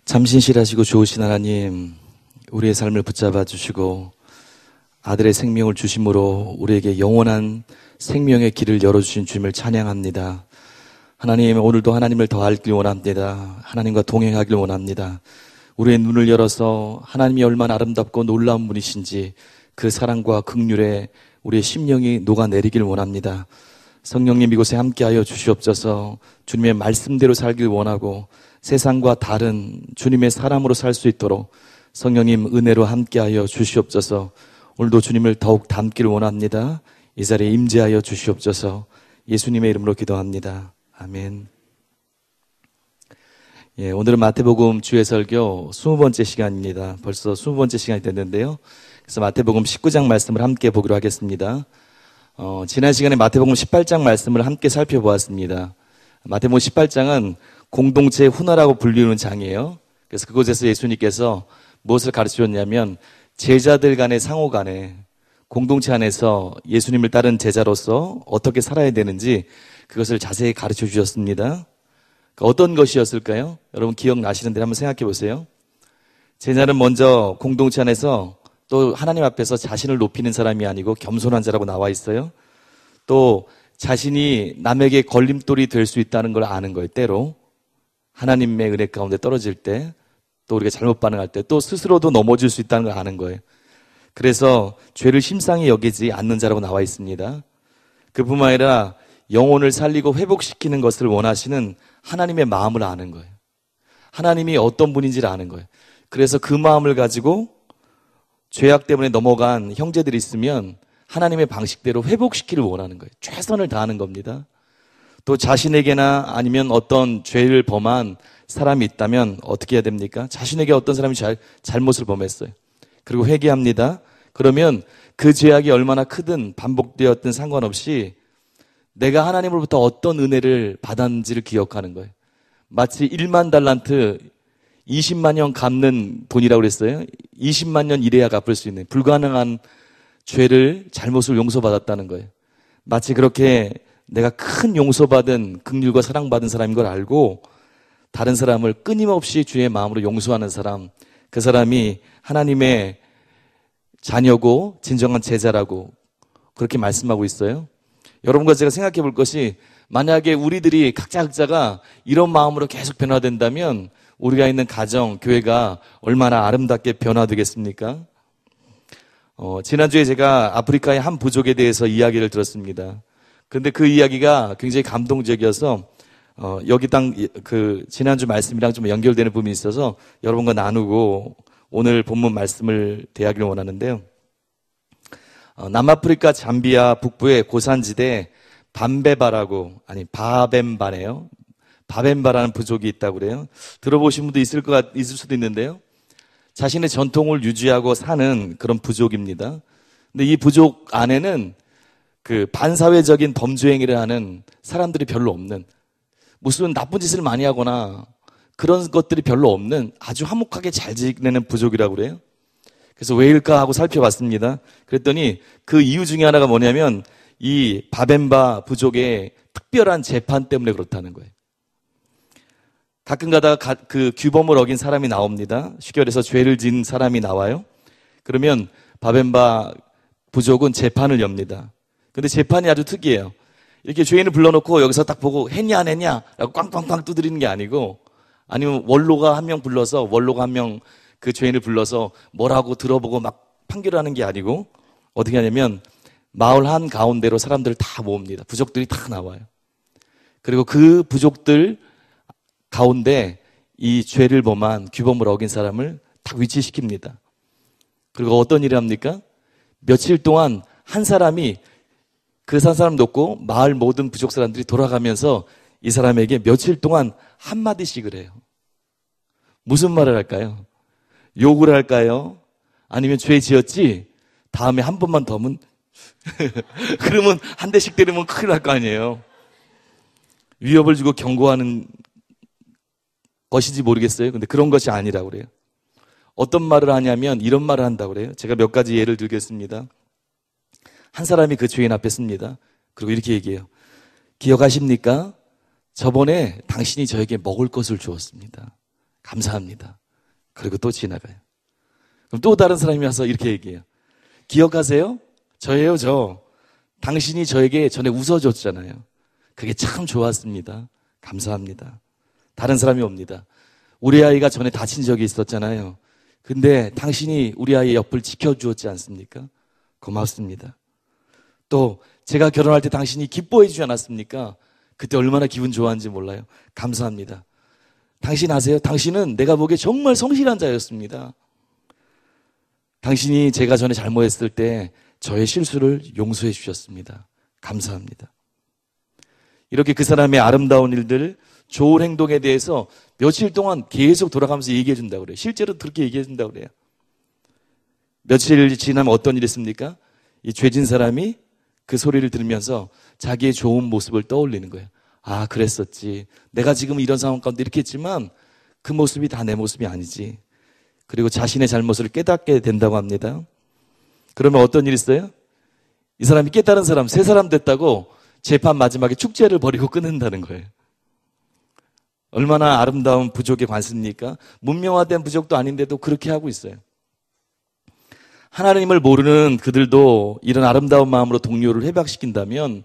참 신실하시고 좋으신 하나님, 우리의 삶을 붙잡아 주시고 아들의 생명을 주심으로 우리에게 영원한 생명의 길을 열어주신 주님을 찬양합니다. 하나님, 오늘도 하나님을 더 알길 원합니다. 하나님과 동행하길 원합니다. 우리의 눈을 열어서 하나님이 얼마나 아름답고 놀라운 분이신지 그 사랑과 긍휼에 우리의 심령이 녹아내리길 원합니다. 성령님, 이곳에 함께하여 주시옵소서. 주님의 말씀대로 살길 원하고 세상과 다른 주님의 사람으로 살 수 있도록 성령님 은혜로 함께하여 주시옵소서. 오늘도 주님을 더욱 닮길 원합니다. 이 자리에 임재하여 주시옵소서. 예수님의 이름으로 기도합니다. 아멘. 오늘은 마태복음 주의 설교 20번째 시간입니다. 벌써 20번째 시간이 됐는데요. 그래서 마태복음 19장 말씀을 함께 보기로 하겠습니다. 지난 시간에 마태복음 18장 말씀을 함께 살펴보았습니다. 마태복음 18장은 공동체 훈화라고 불리는 장이에요. 그래서 그곳에서 예수님께서 무엇을 가르치셨냐면 제자들 간의 상호 간에 공동체 안에서 예수님을 따른 제자로서 어떻게 살아야 되는지 그것을 자세히 가르쳐 주셨습니다. 어떤 것이었을까요? 여러분 기억나시는 대로 한번 생각해 보세요. 제자는 먼저 공동체 안에서 또 하나님 앞에서 자신을 높이는 사람이 아니고 겸손한 자라고 나와 있어요. 또 자신이 남에게 걸림돌이 될 수 있다는 걸 아는 거예요. 때로 하나님의 은혜 가운데 떨어질 때, 또 우리가 잘못 반응할 때, 또 스스로도 넘어질 수 있다는 걸 아는 거예요. 그래서 죄를 심상히 여기지 않는 자라고 나와 있습니다. 그뿐만 아니라 영혼을 살리고 회복시키는 것을 원하시는 하나님의 마음을 아는 거예요. 하나님이 어떤 분인지를 아는 거예요. 그래서 그 마음을 가지고 죄악 때문에 넘어간 형제들이 있으면 하나님의 방식대로 회복시키기를 원하는 거예요. 최선을 다하는 겁니다. 또 자신에게나 아니면 어떤 죄를 범한 사람이 있다면 어떻게 해야 됩니까? 자신에게 어떤 사람이 잘못을 범했어요. 그리고 회개합니다. 그러면 그 죄악이 얼마나 크든 반복되었든 상관없이 내가 하나님으로부터 어떤 은혜를 받았는지를 기억하는 거예요. 마치 1만 달란트 20만 년 갚는 돈이라고 그랬어요. 20만 년 일해야 갚을 수 있는 불가능한 죄를 잘못을 용서받았다는 거예요. 마치 그렇게 내가 큰 용서받은 긍휼과 사랑받은 사람인 걸 알고 다른 사람을 끊임없이 주의 마음으로 용서하는 사람, 그 사람이 하나님의 자녀고 진정한 제자라고 그렇게 말씀하고 있어요. 여러분과 제가 생각해 볼 것이 만약에 우리들이 각자가 이런 마음으로 계속 변화된다면 우리가 있는 가정, 교회가 얼마나 아름답게 변화되겠습니까? 지난주에 제가 아프리카의 한 부족에 대해서 이야기를 들었습니다. 근데 그 이야기가 굉장히 감동적이어서 여기 지난주 말씀이랑 좀 연결되는 부분이 있어서 여러분과 나누고 오늘 본문 말씀을 대하기를 원하는데요. 남아프리카 잠비아 북부의 고산지대에 바벤바네요. 바벤바라는 부족이 있다고 그래요. 들어보신 분도 있을 수도 있는데요. 자신의 전통을 유지하고 사는 그런 부족입니다. 근데 이 부족 안에는 그 반사회적인 범죄 행위를 하는 사람들이 별로 없는, 무슨 나쁜 짓을 많이 하거나 그런 것들이 별로 없는 아주 화목하게 잘 지내는 부족이라고 그래요. 그래서 왜일까 하고 살펴봤습니다. 그랬더니 그 이유 중에 하나가 뭐냐면 이 바벤바 부족의 특별한 재판 때문에 그렇다는 거예요. 가끔 가다가 그 규범을 어긴 사람이 나옵니다. 쉽게 말해서 죄를 지은 사람이 나와요. 그러면 바벤바 부족은 재판을 엽니다. 근데 재판이 아주 특이해요. 이렇게 죄인을 불러놓고 여기서 딱 보고 했냐 안 했냐 라고 꽝꽝꽝 두드리는 게 아니고, 아니면 원로가 한 명 그 죄인을 불러서 뭐라고 들어보고 막 판결을 하는 게 아니고 어떻게 하냐면 마을 한 가운데로 사람들을 다 모읍니다. 부족들이 다 나와요. 그리고 그 부족들 가운데 이 죄를 범한 규범을 어긴 사람을 딱 위치시킵니다. 그리고 어떤 일을 합니까? 며칠 동안 한 사람이 그 사람 놓고 마을 모든 부족 사람들이 돌아가면서 이 사람에게 며칠 동안 한마디씩을 해요. 무슨 말을 할까요? 욕을 할까요? 아니면 죄 지었지? 다음에 한 번만 더 하면 그러면 한 대씩 때리면 큰일 날 거 아니에요. 위협을 주고 경고하는 것인지 모르겠어요. 근데 그런 것이 아니라고 그래요. 어떤 말을 하냐면 이런 말을 한다고 그래요. 제가 몇 가지 예를 들겠습니다. 한 사람이 그 죄인 앞에 씁니다. 그리고 이렇게 얘기해요. 기억하십니까? 저번에 당신이 저에게 먹을 것을 주었습니다. 감사합니다. 그리고 또 지나가요. 그럼 또 다른 사람이 와서 이렇게 얘기해요. 기억하세요? 저예요, 저. 당신이 저에게 전에 웃어줬잖아요. 그게 참 좋았습니다. 감사합니다. 다른 사람이 옵니다. 우리 아이가 전에 다친 적이 있었잖아요. 근데 당신이 우리 아이의 옆을 지켜주었지 않습니까? 고맙습니다. 또 제가 결혼할 때 당신이 기뻐해 주지 않았습니까? 그때 얼마나 기분 좋았는지 몰라요. 감사합니다. 당신 아세요? 당신은 내가 보기에 정말 성실한 자였습니다. 당신이 제가 전에 잘못했을 때 저의 실수를 용서해 주셨습니다. 감사합니다. 이렇게 그 사람의 아름다운 일들, 좋은 행동에 대해서 며칠 동안 계속 돌아가면서 얘기해 준다고 그래요. 실제로 그렇게 얘기해 준다고 그래요. 며칠 지나면 어떤 일이 있습니까? 이 죄진 사람이 그 소리를 들으면서 자기의 좋은 모습을 떠올리는 거예요. 아, 그랬었지. 내가 지금 이런 상황 가운데 이렇게 했지만 그 모습이 다 내 모습이 아니지. 그리고 자신의 잘못을 깨닫게 된다고 합니다. 그러면 어떤 일이 있어요? 이 사람이 깨달은 사람, 세 사람 됐다고 재판 마지막에 축제를 벌이고 끊는다는 거예요. 얼마나 아름다운 부족의 관습입니까? 문명화된 부족도 아닌데도 그렇게 하고 있어요. 하나님을 모르는 그들도 이런 아름다운 마음으로 동료를 회복시킨다면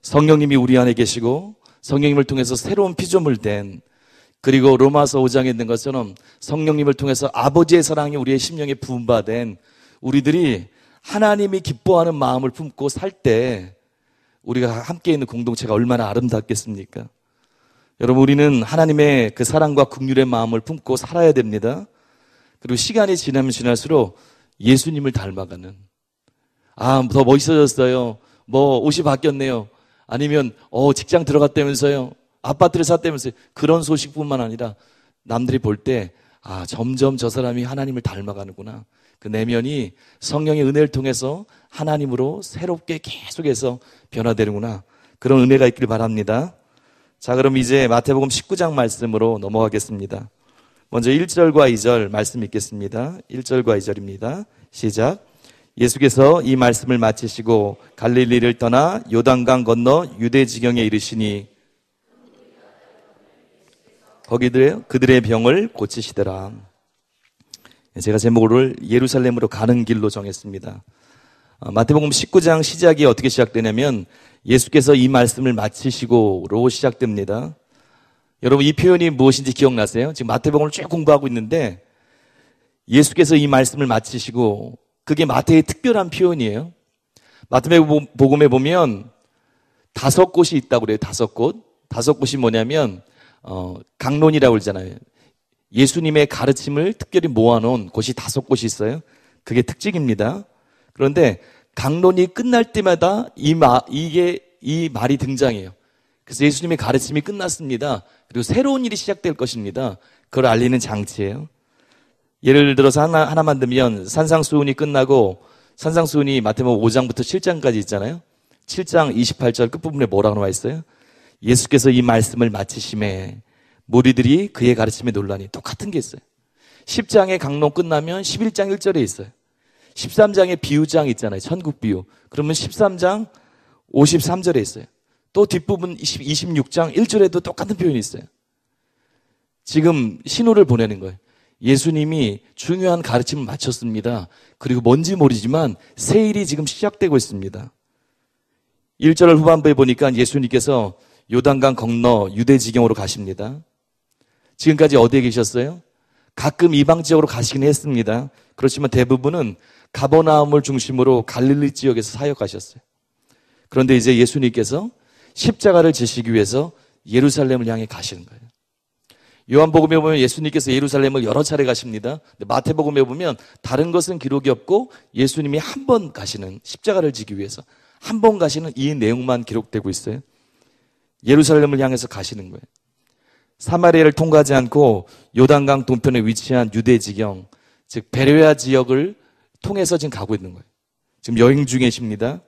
성령님이 우리 안에 계시고 성령님을 통해서 새로운 피조물 된, 그리고 로마서 5장에 있는 것처럼 성령님을 통해서 아버지의 사랑이 우리의 심령에 부음받은 우리들이 하나님이 기뻐하는 마음을 품고 살 때 우리가 함께 있는 공동체가 얼마나 아름답겠습니까? 여러분, 우리는 하나님의 그 사랑과 긍휼의 마음을 품고 살아야 됩니다. 그리고 시간이 지나면 지날수록 예수님을 닮아가는, 아, 더 멋있어졌어요. 뭐 옷이 바뀌었네요. 아니면 직장 들어갔다면서요. 아파트를 샀다면서요. 그런 소식뿐만 아니라 남들이 볼 때 점점 저 사람이 하나님을 닮아가는구나. 그 내면이 성령의 은혜를 통해서 하나님으로 새롭게 계속해서 변화되는구나. 그런 은혜가 있길 바랍니다. 자, 그럼 이제 마태복음 19장 말씀으로 넘어가겠습니다. 먼저 1절과 2절 말씀 읽겠습니다. 1절과 2절입니다. 시작. 예수께서 이 말씀을 마치시고 갈릴리를 떠나 요단강 건너 유대 지경에 이르시니 거기들 그들의 병을 고치시더라. 제가 제목을 예루살렘으로 가는 길로 정했습니다. 마태복음 19장 시작이 어떻게 시작되냐면 예수께서 이 말씀을 마치시고로 시작됩니다. 여러분, 이 표현이 무엇인지 기억나세요? 지금 마태복음을 쭉 공부하고 있는데 예수께서 이 말씀을 마치시고, 그게 마태의 특별한 표현이에요. 마태복음에 보면 5곳이 있다고 그래요. 5곳. 5곳이 뭐냐면 강론이라고 그러잖아요. 예수님의 가르침을 특별히 모아놓은 곳이 5곳이 있어요. 그게 특징입니다. 그런데 강론이 끝날 때마다 이 말이 등장해요. 그래서 예수님의 가르침이 끝났습니다. 그리고 새로운 일이 시작될 것입니다. 그걸 알리는 장치예요. 예를 들어서 하나만 들면 산상수훈이 끝나고, 산상수훈이 마태복음 5장부터 7장까지 있잖아요. 7장 28절 끝부분에 뭐라고 나와 있어요? 예수께서 이 말씀을 마치심에 무리들이 그의 가르침에 놀라니. 똑같은 게 있어요. 10장의 강론 끝나면 11장 1절에 있어요. 13장의 비유장 있잖아요. 천국 비유. 그러면 13장 53절에 있어요. 또 뒷부분 26장 1절에도 똑같은 표현이 있어요. 지금 신호를 보내는 거예요. 예수님이 중요한 가르침을 마쳤습니다. 그리고 뭔지 모르지만 새 일이 지금 시작되고 있습니다. 1절 후반부에 보니까 예수님께서 요단강 건너 유대 지경으로 가십니다. 지금까지 어디에 계셨어요? 가끔 이방 지역으로 가시긴 했습니다. 그렇지만 대부분은 가버나움을 중심으로 갈릴리 지역에서 사역하셨어요. 그런데 이제 예수님께서 십자가를 지시기 위해서 예루살렘을 향해 가시는 거예요. 요한복음에 보면 예수님께서 예루살렘을 여러 차례 가십니다. 근데 마태복음에 보면 다른 것은 기록이 없고 예수님이 한 번 가시는, 십자가를 지기 위해서 한 번 가시는 이 내용만 기록되고 있어요. 예루살렘을 향해서 가시는 거예요. 사마리아를 통과하지 않고 요단강 동편에 위치한 유대 지경, 즉 베레아 지역을 통해서 지금 가고 있는 거예요. 지금 여행 중이십니다.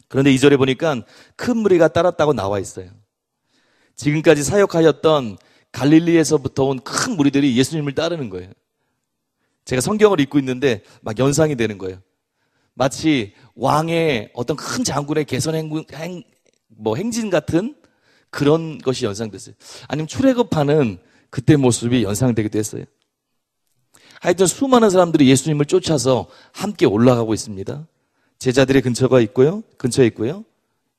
그런데 2절에 보니까 큰 무리가 따랐다고 나와 있어요. 지금까지 사역하였던 갈릴리에서부터 온 큰 무리들이 예수님을 따르는 거예요. 제가 성경을 읽고 있는데 막 연상이 되는 거예요. 마치 왕의 어떤 큰 장군의 개선 행진 같은 그런 것이 연상됐어요. 아니면 출애굽하는 그때 모습이 연상되기도 했어요. 하여튼 수많은 사람들이 예수님을 쫓아서 함께 올라가고 있습니다. 제자들의 근처에 있고요.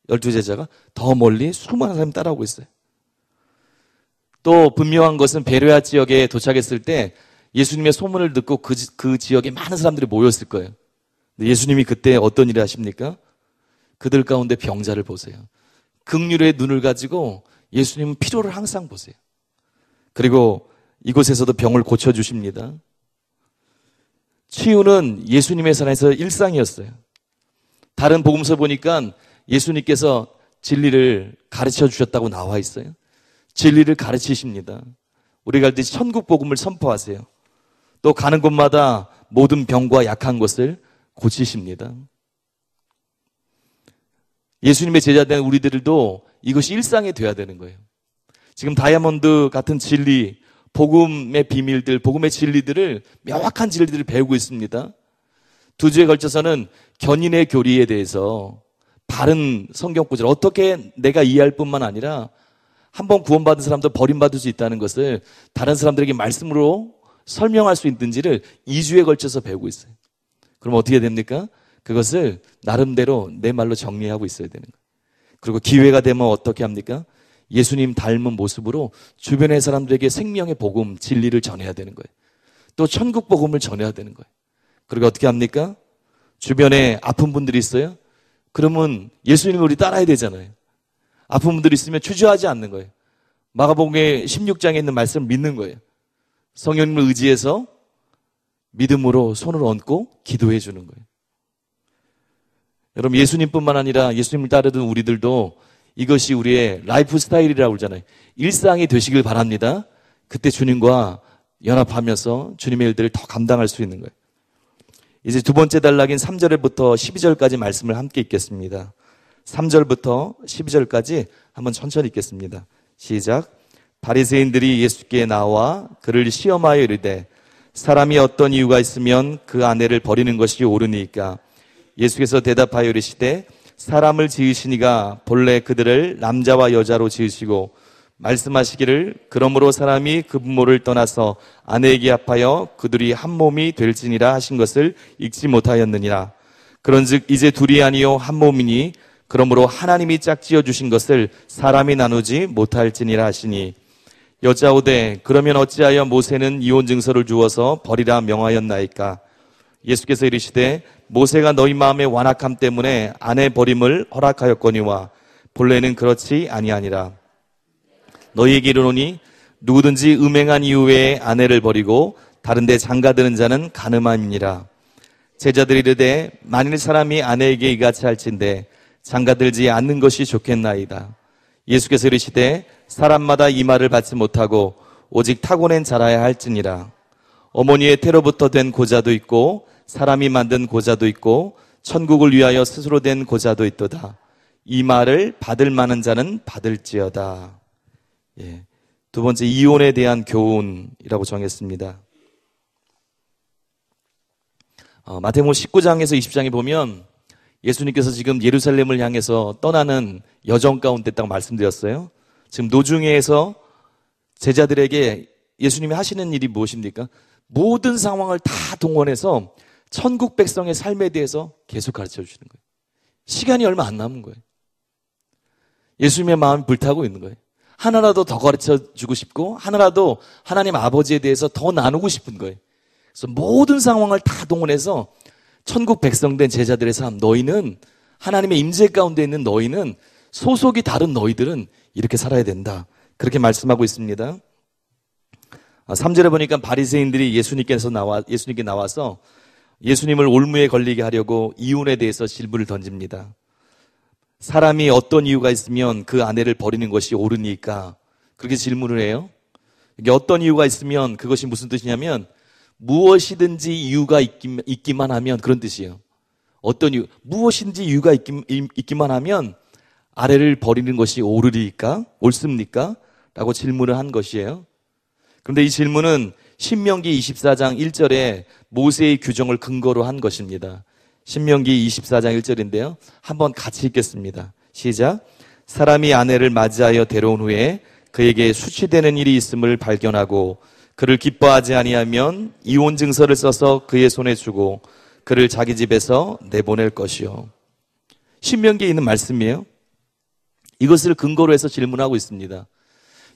12제자가 더 멀리 수많은 사람이 따라오고 있어요. 또 분명한 것은 베레아 지역에 도착했을 때 예수님의 소문을 듣고 그 지역에 많은 사람들이 모였을 거예요. 근데 예수님이 그때 어떤 일을 하십니까? 그들 가운데 병자를 보세요. 긍휼의 눈을 가지고 예수님은 필요를 항상 보세요. 그리고 이곳에서도 병을 고쳐주십니다. 치유는 예수님의 삶에서 일상이었어요. 다른 복음서 보니까 예수님께서 진리를 가르쳐 주셨다고 나와 있어요. 진리를 가르치십니다. 우리가 갈 때 천국 복음을 선포하세요. 또 가는 곳마다 모든 병과 약한 것을 고치십니다. 예수님의 제자된 우리들도 이것이 일상이 되어야 되는 거예요. 지금 다이아몬드 같은 진리, 복음의 비밀들, 복음의 진리들을, 명확한 진리들을 배우고 있습니다. 2주에 걸쳐서는 견인의 교리에 대해서 바른 성경 구절, 어떻게 내가 이해할 뿐만 아니라 한번 구원받은 사람도 버림받을 수 있다는 것을 다른 사람들에게 말씀으로 설명할 수 있는지를 2주에 걸쳐서 배우고 있어요. 그럼 어떻게 됩니까? 그것을 나름대로 내 말로 정리하고 있어야 되는 거예요. 그리고 기회가 되면 어떻게 합니까? 예수님 닮은 모습으로 주변의 사람들에게 생명의 복음, 진리를 전해야 되는 거예요. 또 천국 복음을 전해야 되는 거예요. 그리고 어떻게 합니까? 주변에 아픈 분들이 있어요? 그러면 예수님을 우리 따라야 되잖아요. 아픈 분들이 있으면 주저하지 않는 거예요. 마가복음의 16장에 있는 말씀을 믿는 거예요. 성령님을 의지해서 믿음으로 손을 얹고 기도해 주는 거예요. 여러분, 예수님뿐만 아니라 예수님을 따르던 우리들도 이것이 우리의 라이프 스타일이라고 그러잖아요. 일상이 되시길 바랍니다. 그때 주님과 연합하면서 주님의 일들을 더 감당할 수 있는 거예요. 이제 두 번째 단락인 3절부터 12절까지 말씀을 함께 읽겠습니다. 3절부터 12절까지 한번 천천히 읽겠습니다. 시작. 바리새인들이 예수께 나와 그를 시험하여 이르되 사람이 어떤 이유가 있으면 그 아내를 버리는 것이 옳으니까. 예수께서 대답하여 이르시되 사람을 지으시니가 본래 그들을 남자와 여자로 지으시고 말씀하시기를 그러므로 사람이 그 부모를 떠나서 아내에게 합하여 그들이 한 몸이 될지니라 하신 것을 읽지 못하였느니라. 그런즉 이제 둘이 아니요 한 몸이니 그러므로 하나님이 짝지어 주신 것을 사람이 나누지 못할지니라 하시니. 여짜오되 그러면 어찌하여 모세는 이혼 증서를 주어서 버리라 명하였나이까. 예수께서 이르시되 모세가 너희 마음의 완악함 때문에 아내 버림을 허락하였거니와 본래는 그렇지 아니하니라. 너희에게 이르노니 누구든지 음행한 이후에 아내를 버리고 다른 데 장가드는 자는 간음함이니라. 제자들이 이르되 만일 사람이 아내에게 이같이 할진대 장가들지 않는 것이 좋겠나이다. 예수께서 이르시되 사람마다 이 말을 받지 못하고 오직 타고낸 자라야 할지니라. 어머니의 태로부터 된 고자도 있고 사람이 만든 고자도 있고 천국을 위하여 스스로 된 고자도 있도다. 이 말을 받을 만한 자는 받을지어다. 예. 두 번째, 이혼에 대한 교훈이라고 정했습니다. 마태복음 19장에서 20장에 보면 예수님께서 지금 예루살렘을 향해서 떠나는 여정 가운데 있다고 말씀드렸어요. 지금 노중에서 제자들에게 예수님이 하시는 일이 무엇입니까? 모든 상황을 다 동원해서 천국 백성의 삶에 대해서 계속 가르쳐 주시는 거예요. 시간이 얼마 안 남은 거예요. 예수님의 마음이 불타고 있는 거예요. 하나라도 더 가르쳐 주고 싶고 하나라도 하나님 아버지에 대해서 더 나누고 싶은 거예요. 그래서 모든 상황을 다 동원해서 천국 백성된 제자들의 삶, 너희는 하나님의 임재 가운데 있는 너희는 소속이 다른 너희들은 이렇게 살아야 된다. 그렇게 말씀하고 있습니다. 3절에 보니까 바리새인들이 예수님께 나와서 예수님을 올무에 걸리게 하려고 이혼에 대해서 질문을 던집니다. 사람이 어떤 이유가 있으면 그 아내를 버리는 것이 옳으니까 그렇게 질문을 해요. 이게 어떤 이유가 있으면 그것이 무슨 뜻이냐면 무엇이든지 이유가 있기만 하면 그런 뜻이에요. 어떤 이유, 무엇인지 이유가 있기만 하면 아내를 버리는 것이 옳으리까? 옳습니까? 라고 질문을 한 것이에요. 그런데 이 질문은 신명기 24장 1절에 모세의 규정을 근거로 한 것입니다. 신명기 24장 1절인데요. 한번 같이 읽겠습니다. 시작. 사람이 아내를 맞이하여 데려온 후에 그에게 수치되는 일이 있음을 발견하고 그를 기뻐하지 아니하면 이혼 증서를 써서 그의 손에 주고 그를 자기 집에서 내보낼 것이요. 신명기에 있는 말씀이에요. 이것을 근거로 해서 질문하고 있습니다.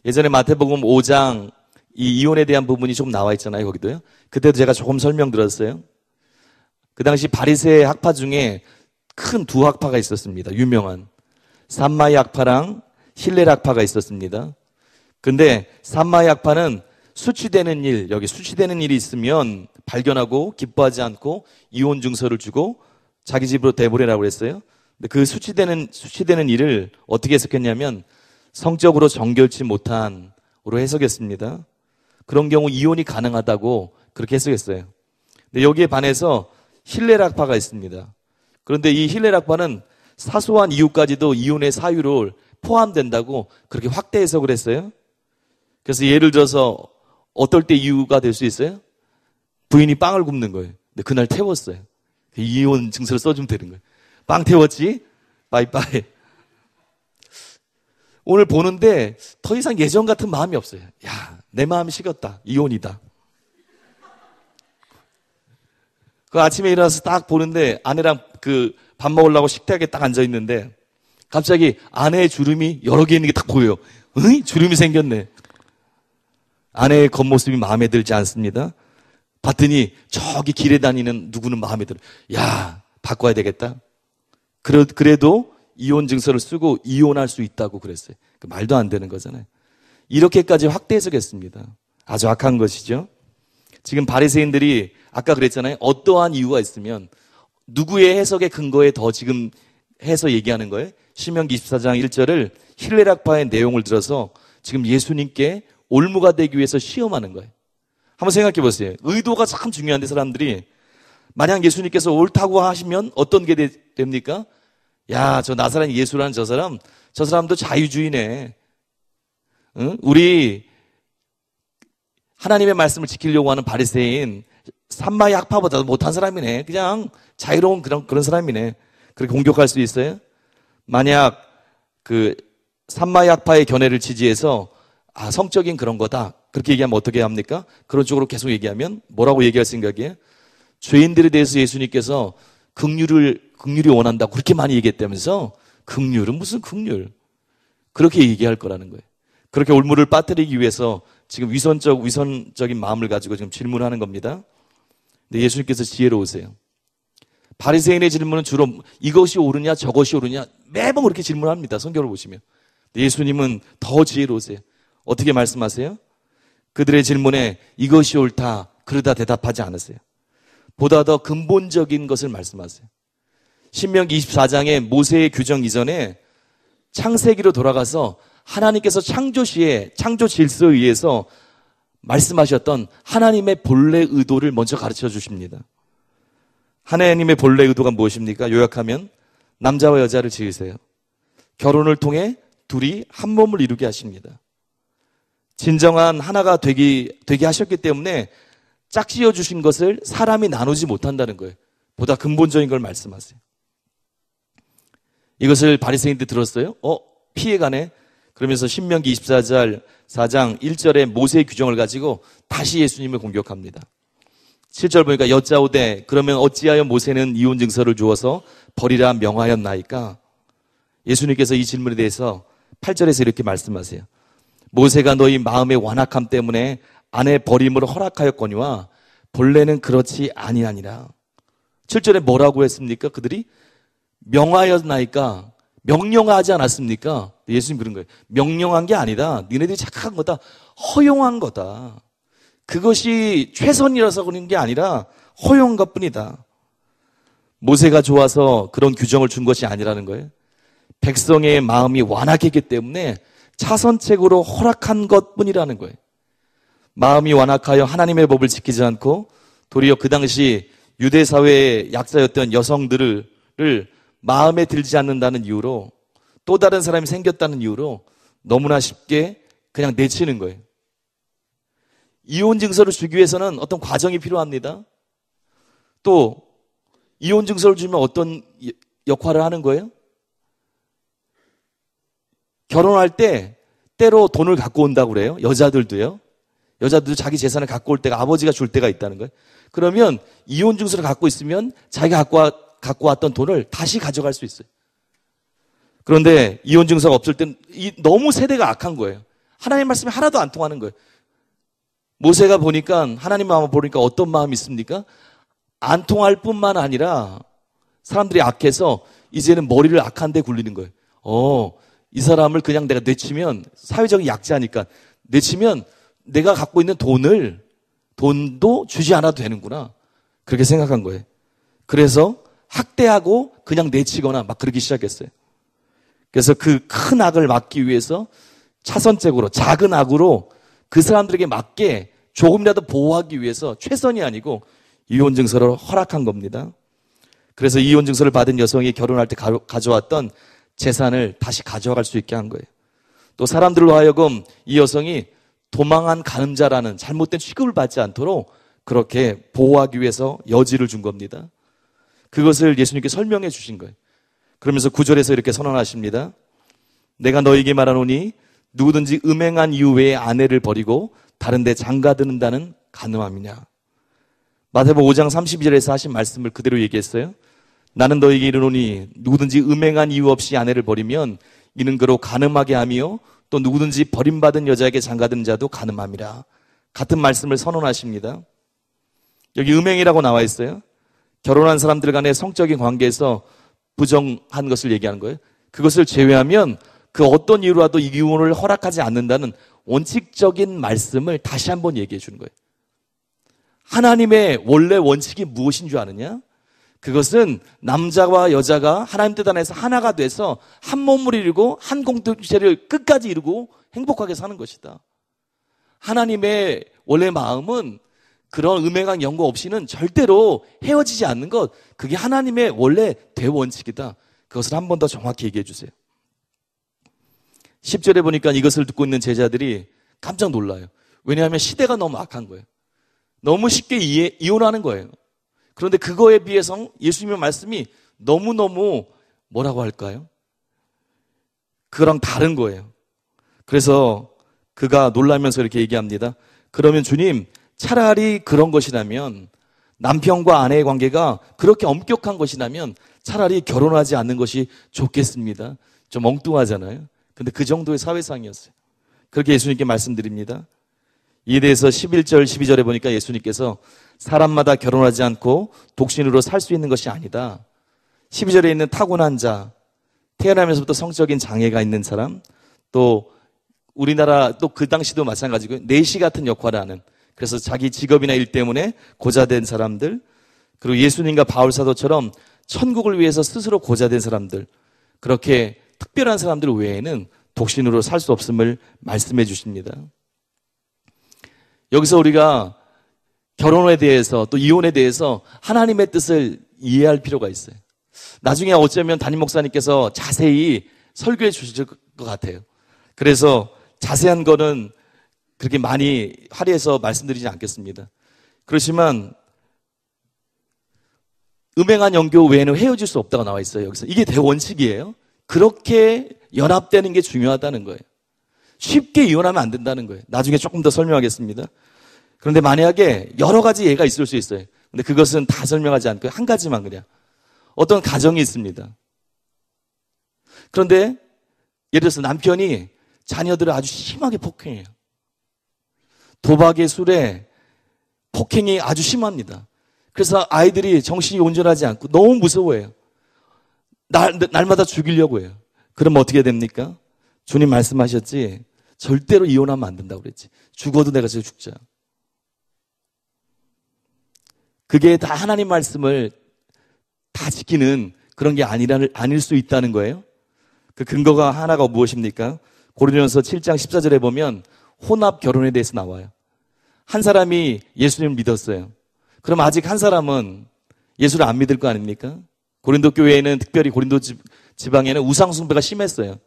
예전에 마태복음 5장 이 이혼에 대한 부분이 좀 나와 있잖아요. 거기도요. 그때도 제가 조금 설명드렸어요. 그 당시 바리새 학파 중에 큰 두 학파가 있었습니다. 유명한 산마이 학파랑 hilel 학파가 있었습니다. 근데 산마이 학파는 수치되는 일, 여기 수치되는 일이 있으면 발견하고 기뻐하지 않고 이혼 증서를 주고 자기 집으로 내보내라고 그랬어요. 근데 그 수치되는 일을 어떻게 해석했냐면 성적으로 정결치 못한으로 해석했습니다. 그런 경우 이혼이 가능하다고 그렇게 해석했어요. 근데 여기에 반해서 hilel 학파가 있습니다. 그런데 이 hilel 학파는 사소한 이유까지도 이혼의 사유로 포함된다고 그렇게 확대 해석을 했어요. 그래서 예를 들어서 어떨 때 이유가 될 수 있어요? 부인이 빵을 굽는 거예요. 근데 그날 태웠어요. 이혼 증서를 써주면 되는 거예요. 빵 태웠지? 빠이빠이. 오늘 보는데 더 이상 예전 같은 마음이 없어요. 야, 내 마음이 식었다. 이혼이다. 그 아침에 일어나서 딱 보는데 아내랑 그 밥 먹으려고 식탁에 딱 앉아 있는데 갑자기 아내의 주름이 여러 개 있는 게 딱 보여요. 응? 주름이 생겼네. 아내의 겉모습이 마음에 들지 않습니다. 봤더니 저기 길에 다니는 누구는 마음에 들어. 야, 바꿔야 되겠다. 그래도 이혼 증서를 쓰고 이혼할 수 있다고 그랬어요. 말도 안 되는 거잖아요. 이렇게까지 확대 해석했습니다. 아주 악한 것이죠. 지금 바리새인들이 아까 그랬잖아요. 어떠한 이유가 있으면 누구의 해석의 근거에 더 지금 해서 얘기하는 거예요. 신명기 24장 1절을 hilel 학파의 내용을 들어서 지금 예수님께 올무가 되기 위해서 시험하는 거예요. 한번 생각해 보세요. 의도가 참 중요한데 사람들이 만약 예수님께서 옳다고 하시면 어떤 게 됩니까? 야, 저 나사렛 예수라는 저 사람도 자유주의네. 응? 우리 하나님의 말씀을 지키려고 하는 바리새인 산마이 학파보다도 못한 사람이네. 그냥 자유로운 그런 사람이네. 그렇게 공격할 수 있어요? 만약 그 산마이 학파의 견해를 지지해서 성적인 그런 거다. 그렇게 얘기하면 어떻게 합니까? 그런 쪽으로 계속 얘기하면 뭐라고 얘기할 생각이에요? 죄인들에 대해서 예수님께서 긍휼이 원한다고 그렇게 많이 얘기했다면서 긍휼은 무슨 긍휼? 그렇게 얘기할 거라는 거예요. 그렇게 올무를 빠뜨리기 위해서 지금 위선적인 마음을 가지고 지금 질문하는 겁니다. 근데 예수님께서 지혜로우세요. 바리새인의 질문은 주로 이것이 옳으냐 저것이 옳으냐 매번 그렇게 질문합니다. 성경을 보시면. 근데 예수님은 더 지혜로우세요. 어떻게 말씀하세요? 그들의 질문에 이것이 옳다 그러다 대답하지 않으세요. 보다 더 근본적인 것을 말씀하세요. 신명기 24장의 모세의 규정 이전에 창세기로 돌아가서 하나님께서 창조 시에 창조 질서에 의해서 말씀하셨던 하나님의 본래 의도를 먼저 가르쳐 주십니다. 하나님의 본래 의도가 무엇입니까? 요약하면 남자와 여자를 지으세요. 결혼을 통해 둘이 한 몸을 이루게 하십니다. 진정한 하나가 되게 하셨기 때문에 짝지어 주신 것을 사람이 나누지 못한다는 거예요. 보다 근본적인 걸 말씀하세요. 이것을 바리새인들이 들었어요. 피해가네. 그러면서 신명기 24장 1절에 모세의 규정을 가지고 다시 예수님을 공격합니다. 7절 보니까 여짜오되 그러면 어찌하여 모세는 이혼 증서를 주어서 버리라 명하였나이까? 예수님께서 이 질문에 대해서 8절에서 이렇게 말씀하세요. 모세가 너희 마음의 완악함 때문에 아내 버림을 허락하였거니와 본래는 그렇지 아니하니라. 7절에 뭐라고 했습니까? 그들이 명하였나이까? 명령하지 않았습니까? 예수님 그런 거예요. 명령한 게 아니다. 니네들이 착각한 거다. 허용한 거다. 그것이 최선이라서 그런 게 아니라 허용한 것뿐이다. 모세가 좋아서 그런 규정을 준 것이 아니라는 거예요. 백성의 마음이 완악했기 때문에 차선책으로 허락한 것뿐이라는 거예요. 마음이 완악하여 하나님의 법을 지키지 않고 도리어 그 당시 유대 사회의 약자였던 여성들을 마음에 들지 않는다는 이유로 또 다른 사람이 생겼다는 이유로 너무나 쉽게 그냥 내치는 거예요. 이혼 증서를 주기 위해서는 어떤 과정이 필요합니다. 또 이혼 증서를 주면 어떤 역할을 하는 거예요? 결혼할 때 때로 돈을 갖고 온다고 그래요. 여자들도요. 여자들도 자기 재산을 갖고 올 때가 아버지가 줄 때가 있다는 거예요. 그러면 이혼 증서를 갖고 있으면 자기가 갖고 왔던 돈을 다시 가져갈 수 있어요. 그런데 이혼 증서가 없을 땐 너무 세대가 악한 거예요. 하나님 말씀이 하나도 안 통하는 거예요. 모세가 보니까 하나님 마음을 보니까 어떤 마음이 있습니까? 안 통할 뿐만 아니라 사람들이 악해서 이제는 머리를 악한 데 굴리는 거예요. 이 사람을 그냥 내가 내치면 사회적인 약자니까 내치면 내가 갖고 있는 돈도 주지 않아도 되는구나. 그렇게 생각한 거예요. 그래서 학대하고 그냥 내치거나 막 그러기 시작했어요. 그래서 그 큰 악을 막기 위해서 차선책으로 작은 악으로 그 사람들에게 맞게 조금이라도 보호하기 위해서 최선이 아니고 이혼 증서를 허락한 겁니다. 그래서 이혼 증서를 받은 여성이 결혼할 때 가져왔던 재산을 다시 가져갈 수 있게 한 거예요. 또 사람들로 하여금 이 여성이 도망한 간음자라는 잘못된 취급을 받지 않도록 그렇게 보호하기 위해서 여지를 준 겁니다. 그것을 예수님께 설명해 주신 거예요. 그러면서 9절에서 이렇게 선언하십니다. 내가 너에게 말하노니 누구든지 음행한 이유 외에 아내를 버리고 다른 데 장가드는다는 간음함이냐. 마태복음 5장 32절에서 하신 말씀을 그대로 얘기했어요. 나는 너에게 이르노니 누구든지 음행한 이유 없이 아내를 버리면 이는 그로 간음하게 하며 또 누구든지 버림받은 여자에게 장가드는 자도 간음함이라. 같은 말씀을 선언하십니다. 여기 음행이라고 나와 있어요. 결혼한 사람들 간의 성적인 관계에서 부정한 것을 얘기하는 거예요. 그것을 제외하면 그 어떤 이유라도 이혼을 허락하지 않는다는 원칙적인 말씀을 다시 한번 얘기해 주는 거예요. 하나님의 원래 원칙이 무엇인 줄 아느냐? 그것은 남자와 여자가 하나님 뜻 안에서 하나가 돼서 한 몸을 이루고 한 공동체를 끝까지 이루고 행복하게 사는 것이다. 하나님의 원래 마음은 그런 음행한 연고 없이는 절대로 헤어지지 않는 것, 그게 하나님의 원래 대원칙이다. 그것을 한 번 더 정확히 얘기해 주세요. 10절에 보니까 이것을 듣고 있는 제자들이 깜짝 놀라요. 왜냐하면 시대가 너무 악한 거예요. 너무 쉽게 이혼하는 거예요. 그런데 그거에 비해서 예수님의 말씀이 너무너무 뭐라고 할까요? 그거랑 다른 거예요. 그래서 그가 놀라면서 이렇게 얘기합니다. 그러면 주님, 차라리 그런 것이라면, 남편과 아내의 관계가 그렇게 엄격한 것이라면 차라리 결혼하지 않는 것이 좋겠습니다. 좀 엉뚱하잖아요. 근데 그 정도의 사회상이었어요. 그렇게 예수님께 말씀드립니다. 이에 대해서 11절, 12절에 보니까 예수님께서 사람마다 결혼하지 않고 독신으로 살 수 있는 것이 아니다. 12절에 있는 타고난 자, 태어나면서부터 성적인 장애가 있는 사람, 또 우리나라 또 그 당시도 마찬가지고요. 내시 같은 역할을 하는, 그래서 자기 직업이나 일 때문에 고자된 사람들, 그리고 예수님과 바울 사도처럼 천국을 위해서 스스로 고자된 사람들, 그렇게 특별한 사람들 외에는 독신으로 살 수 없음을 말씀해 주십니다. 여기서 우리가 결혼에 대해서 또 이혼에 대해서 하나님의 뜻을 이해할 필요가 있어요. 나중에 어쩌면 담임 목사님께서 자세히 설교해 주실 것 같아요. 그래서 자세한 거는 그렇게 많이 할애해서 말씀드리지 않겠습니다. 그렇지만 음행한 연교 외에는 헤어질 수 없다고 나와 있어요. 여기서 이게 대원칙이에요. 그렇게 연합되는 게 중요하다는 거예요. 쉽게 이혼하면 안 된다는 거예요. 나중에 조금 더 설명하겠습니다. 그런데 만약에 여러 가지 예가 있을 수 있어요. 근데 그것은 다 설명하지 않고 한 가지만 그냥. 어떤 가정이 있습니다. 그런데 예를 들어서 남편이 자녀들을 아주 심하게 폭행해요. 도박에 술에 폭행이 아주 심합니다. 그래서 아이들이 정신이 온전하지 않고 너무 무서워해요. 날마다 죽이려고 해요. 그럼 어떻게 됩니까? 주님 말씀하셨지, 절대로 이혼하면 안 된다고 그랬지. 죽어도 내가 저 죽자. 그게 다 하나님 말씀을 다 지키는 그런 게 아닐 수 있다는 거예요. 그 근거가 하나가 무엇입니까? 고린도전서 7장 14절에 보면 혼합 결혼에 대해서 나와요. 한 사람이 예수님을 믿었어요. 그럼 아직 한 사람은 예수를 안 믿을 거 아닙니까? 고린도 교회에는, 특별히 고린도 지방에는 우상 숭배가 심했어요.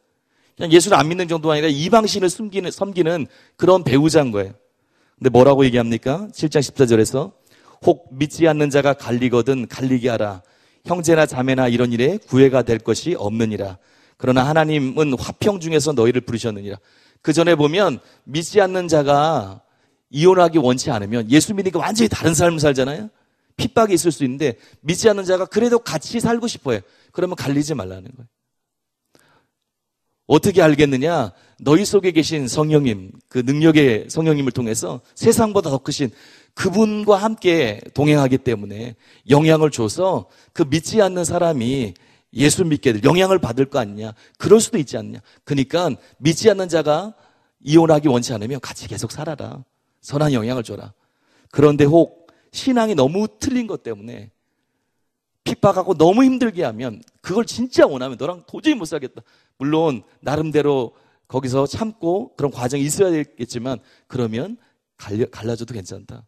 그냥 예수를 안 믿는 정도가 아니라 이방신을 섬기는 그런 배우자인 거예요. 근데 뭐라고 얘기합니까? 7장 14절에서 혹 믿지 않는 자가 갈리거든 갈리게 하라. 형제나 자매나 이런 일에 구애가 될 것이 없느니라. 그러나 하나님은 화평 중에서 너희를 부르셨느니라. 그 전에 보면 믿지 않는 자가 이혼하기 원치 않으면 예수 믿으니까 완전히 다른 삶을 살잖아요. 핍박이 있을 수 있는데 믿지 않는 자가 그래도 같이 살고 싶어요. 그러면 갈리지 말라는 거예요. 어떻게 알겠느냐? 너희 속에 계신 성령님, 그 능력의 성령님을 통해서 세상보다 더 크신 그분과 함께 동행하기 때문에 영향을 줘서 그 믿지 않는 사람이 예수 믿게 될 영향을 받을 거 아니냐. 그럴 수도 있지 않느냐. 그러니까 믿지 않는 자가 이혼하기 원치 않으면 같이 계속 살아라. 선한 영향을 줘라. 그런데 혹 신앙이 너무 틀린 것 때문에 핍박하고 너무 힘들게 하면 그걸 진짜 원하면 너랑 도저히 못 살겠다. 물론 나름대로 거기서 참고 그런 과정이 있어야 되겠지만 그러면 갈라져도 괜찮다.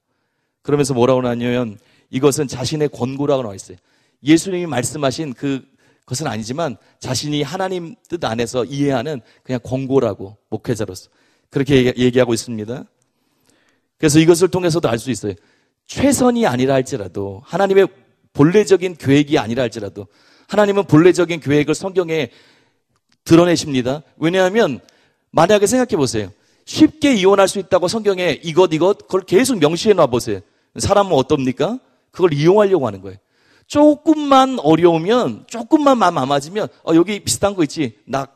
그러면서 뭐라고 하냐면 이것은 자신의 권고라고 나와 있어요. 예수님이 말씀하신 그것은 아니지만 자신이 하나님 뜻 안에서 이해하는 그냥 권고라고 목회자로서 그렇게 얘기하고 있습니다. 그래서 이것을 통해서도 알 수 있어요. 최선이 아니라 할지라도 하나님의 본래적인 계획이 아니라 할지라도 하나님은 본래적인 계획을 성경에 드러내십니다. 왜냐하면 만약에 생각해 보세요. 쉽게 이혼할 수 있다고 성경에 이것 그걸 계속 명시해 놔 보세요. 사람은 어떻습니까? 그걸 이용하려고 하는 거예요. 조금만 어려우면 조금만 마음 안 맞으면 여기 비슷한 거 있지. 나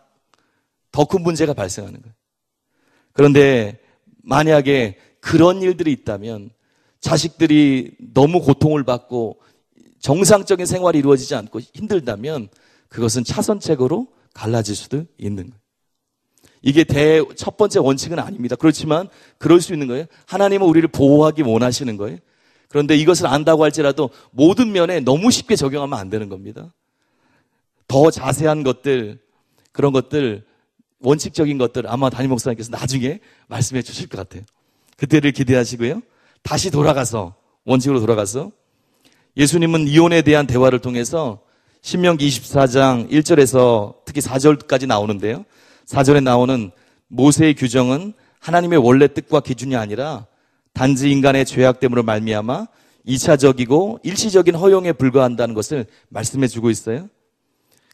더 큰 문제가 발생하는 거예요. 그런데 만약에 그런 일들이 있다면 자식들이 너무 고통을 받고 정상적인 생활이 이루어지지 않고 힘들다면 그것은 차선책으로 갈라질 수도 있는 거예요. 이게 첫 번째 원칙은 아닙니다. 그렇지만 그럴 수 있는 거예요. 하나님은 우리를 보호하기 원하시는 거예요. 그런데 이것을 안다고 할지라도 모든 면에 너무 쉽게 적용하면 안 되는 겁니다. 더 자세한 것들, 그런 것들, 원칙적인 것들 아마 담임 목사님께서 나중에 말씀해 주실 것 같아요. 그때를 기대하시고요. 다시 돌아가서 원칙으로 돌아가서 예수님은 이혼에 대한 대화를 통해서 신명기 24장 1절에서 특히 4절까지 나오는데요. 4절에 나오는 모세의 규정은 하나님의 원래 뜻과 기준이 아니라 단지 인간의 죄악됨으로 말미암아 2차적이고 일시적인 허용에 불과한다는 것을 말씀해 주고 있어요.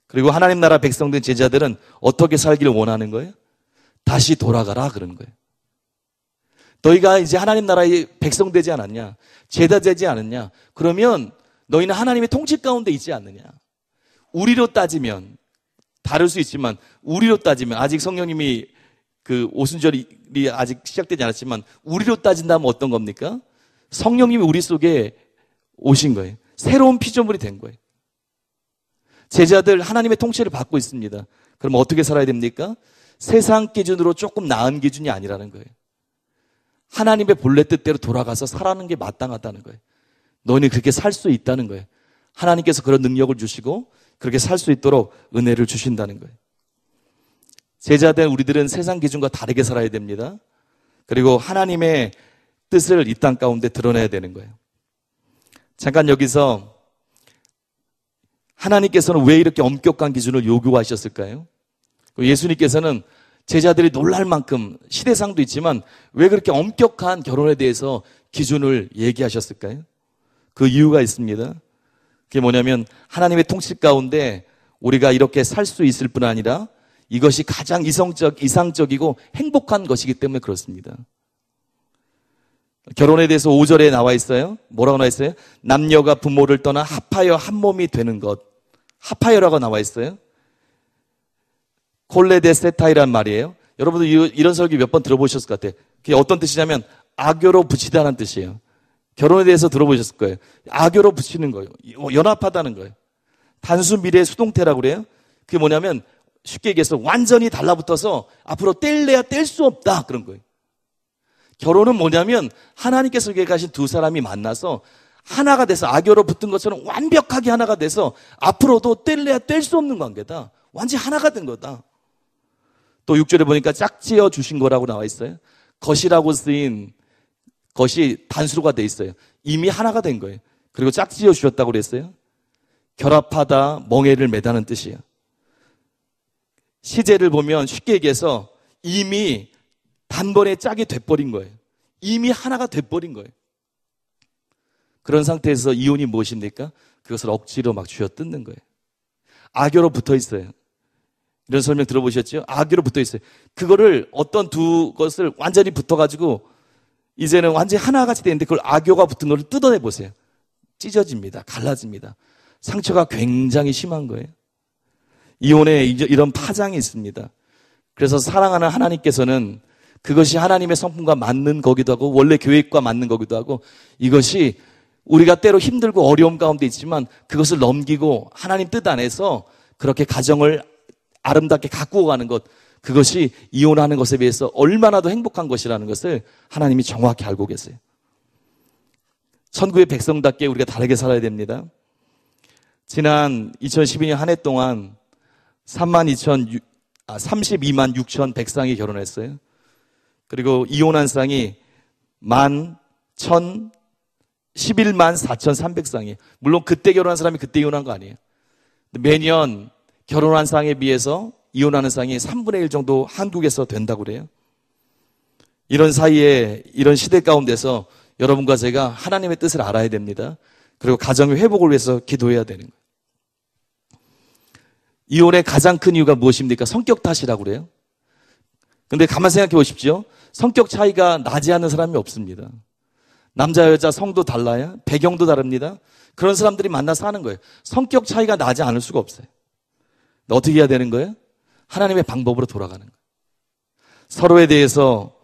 그리고 하나님 나라 백성된 제자들은 어떻게 살기를 원하는 거예요? 다시 돌아가라 그러는 거예요. 너희가 이제 하나님 나라의 백성 되지 않았냐? 제자 되지 않았냐? 그러면 너희는 하나님의 통치 가운데 있지 않느냐? 우리로 따지면 다를 수 있지만 우리로 따지면 아직 성령님이 그 오순절이 아직 시작되지 않았지만 우리로 따진다면 어떤 겁니까? 성령님이 우리 속에 오신 거예요. 새로운 피조물이 된 거예요. 제자들 하나님의 통치를 받고 있습니다. 그럼 어떻게 살아야 됩니까? 세상 기준으로 조금 나은 기준이 아니라는 거예요. 하나님의 본래 뜻대로 돌아가서 살아가는 게 마땅하다는 거예요. 너희는 그렇게 살 수 있다는 거예요. 하나님께서 그런 능력을 주시고 그렇게 살 수 있도록 은혜를 주신다는 거예요. 제자된 우리들은 세상 기준과 다르게 살아야 됩니다. 그리고 하나님의 뜻을 이 땅 가운데 드러내야 되는 거예요. 잠깐 여기서 하나님께서는 왜 이렇게 엄격한 기준을 요구하셨을까요? 예수님께서는 제자들이 놀랄 만큼 시대상도 있지만 왜 그렇게 엄격한 결혼에 대해서 기준을 얘기하셨을까요? 그 이유가 있습니다. 그게 뭐냐면 하나님의 통치 가운데 우리가 이렇게 살 수 있을 뿐 아니라 이것이 가장 이상적이고 행복한 것이기 때문에 그렇습니다. 결혼에 대해서 5절에 나와 있어요. 뭐라고 나와 있어요? 남녀가 부모를 떠나 합하여 한 몸이 되는 것. 합하여라고 나와 있어요. 콜레데세타이란 말이에요. 여러분들 이런 설교 몇 번 들어보셨을 것 같아요. 그게 어떤 뜻이냐면 악교로 붙이다는 뜻이에요. 결혼에 대해서 들어보셨을 거예요. 악교로 붙이는 거예요. 연합하다는 거예요. 단수 미래 수동태라고 그래요. 그게 뭐냐면 쉽게 얘기해서 완전히 달라붙어서 앞으로 뗄래야 뗄 수 없다 그런 거예요. 결혼은 뭐냐면 하나님께서 계획하신 두 사람이 만나서 하나가 돼서 악교로 붙은 것처럼 완벽하게 하나가 돼서 앞으로도 뗄래야 뗄 수 없는 관계다. 완전히 하나가 된 거다. 또 6절에 보니까 짝지어 주신 거라고 나와 있어요. 것이라고 쓰인 것이 단수로가 돼 있어요. 이미 하나가 된 거예요. 그리고 짝지어 주셨다고 그랬어요. 결합하다, 멍에를 매다는 뜻이에요. 시제를 보면 쉽게 얘기해서 이미 단번에 짝이 돼버린 거예요. 이미 하나가 돼버린 거예요. 그런 상태에서 이혼이 무엇입니까? 그것을 억지로 막 쥐어뜯는 거예요. 악교로 붙어 있어요. 이런 설명 들어보셨죠? 아교로 붙어 있어요. 그거를 어떤 두 것을 완전히 붙어가지고 이제는 완전히 하나같이 되는데 그걸 아교가 붙은 걸 뜯어내 보세요. 찢어집니다. 갈라집니다. 상처가 굉장히 심한 거예요. 이혼에 이런 파장이 있습니다. 그래서 사랑하는 하나님께서는 그것이 하나님의 성품과 맞는 거기도 하고 원래 계획과 맞는 거기도 하고 이것이 우리가 때로 힘들고 어려움 가운데 있지만 그것을 넘기고 하나님 뜻 안에서 그렇게 가정을 아름답게 가꾸어 가는 것, 그것이 이혼하는 것에 비해서 얼마나 더 행복한 것이라는 것을 하나님이 정확히 알고 계세요. 천국의 백성답게 우리가 다르게 살아야 됩니다. 지난 2012년 한 해 동안 32만 6천 100쌍이 결혼했어요. 그리고 이혼한 쌍이 11만 4,300쌍이에요. 물론 그때 결혼한 사람이 그때 이혼한 거 아니에요. 매년 결혼한 쌍에 비해서 이혼하는 쌍이 3분의 1 정도 한국에서 된다고 그래요. 이런 사이에 이런 시대 가운데서 여러분과 제가 하나님의 뜻을 알아야 됩니다. 그리고 가정의 회복을 위해서 기도해야 되는 거예요. 이혼의 가장 큰 이유가 무엇입니까? 성격 탓이라고 그래요. 근데 가만 생각해 보십시오. 성격 차이가 나지 않는 사람이 없습니다. 남자 여자 성도 달라요. 배경도 다릅니다. 그런 사람들이 만나서 하는 거예요. 성격 차이가 나지 않을 수가 없어요. 어떻게 해야 되는 거예요? 하나님의 방법으로 돌아가는 거예요. 서로에 대해서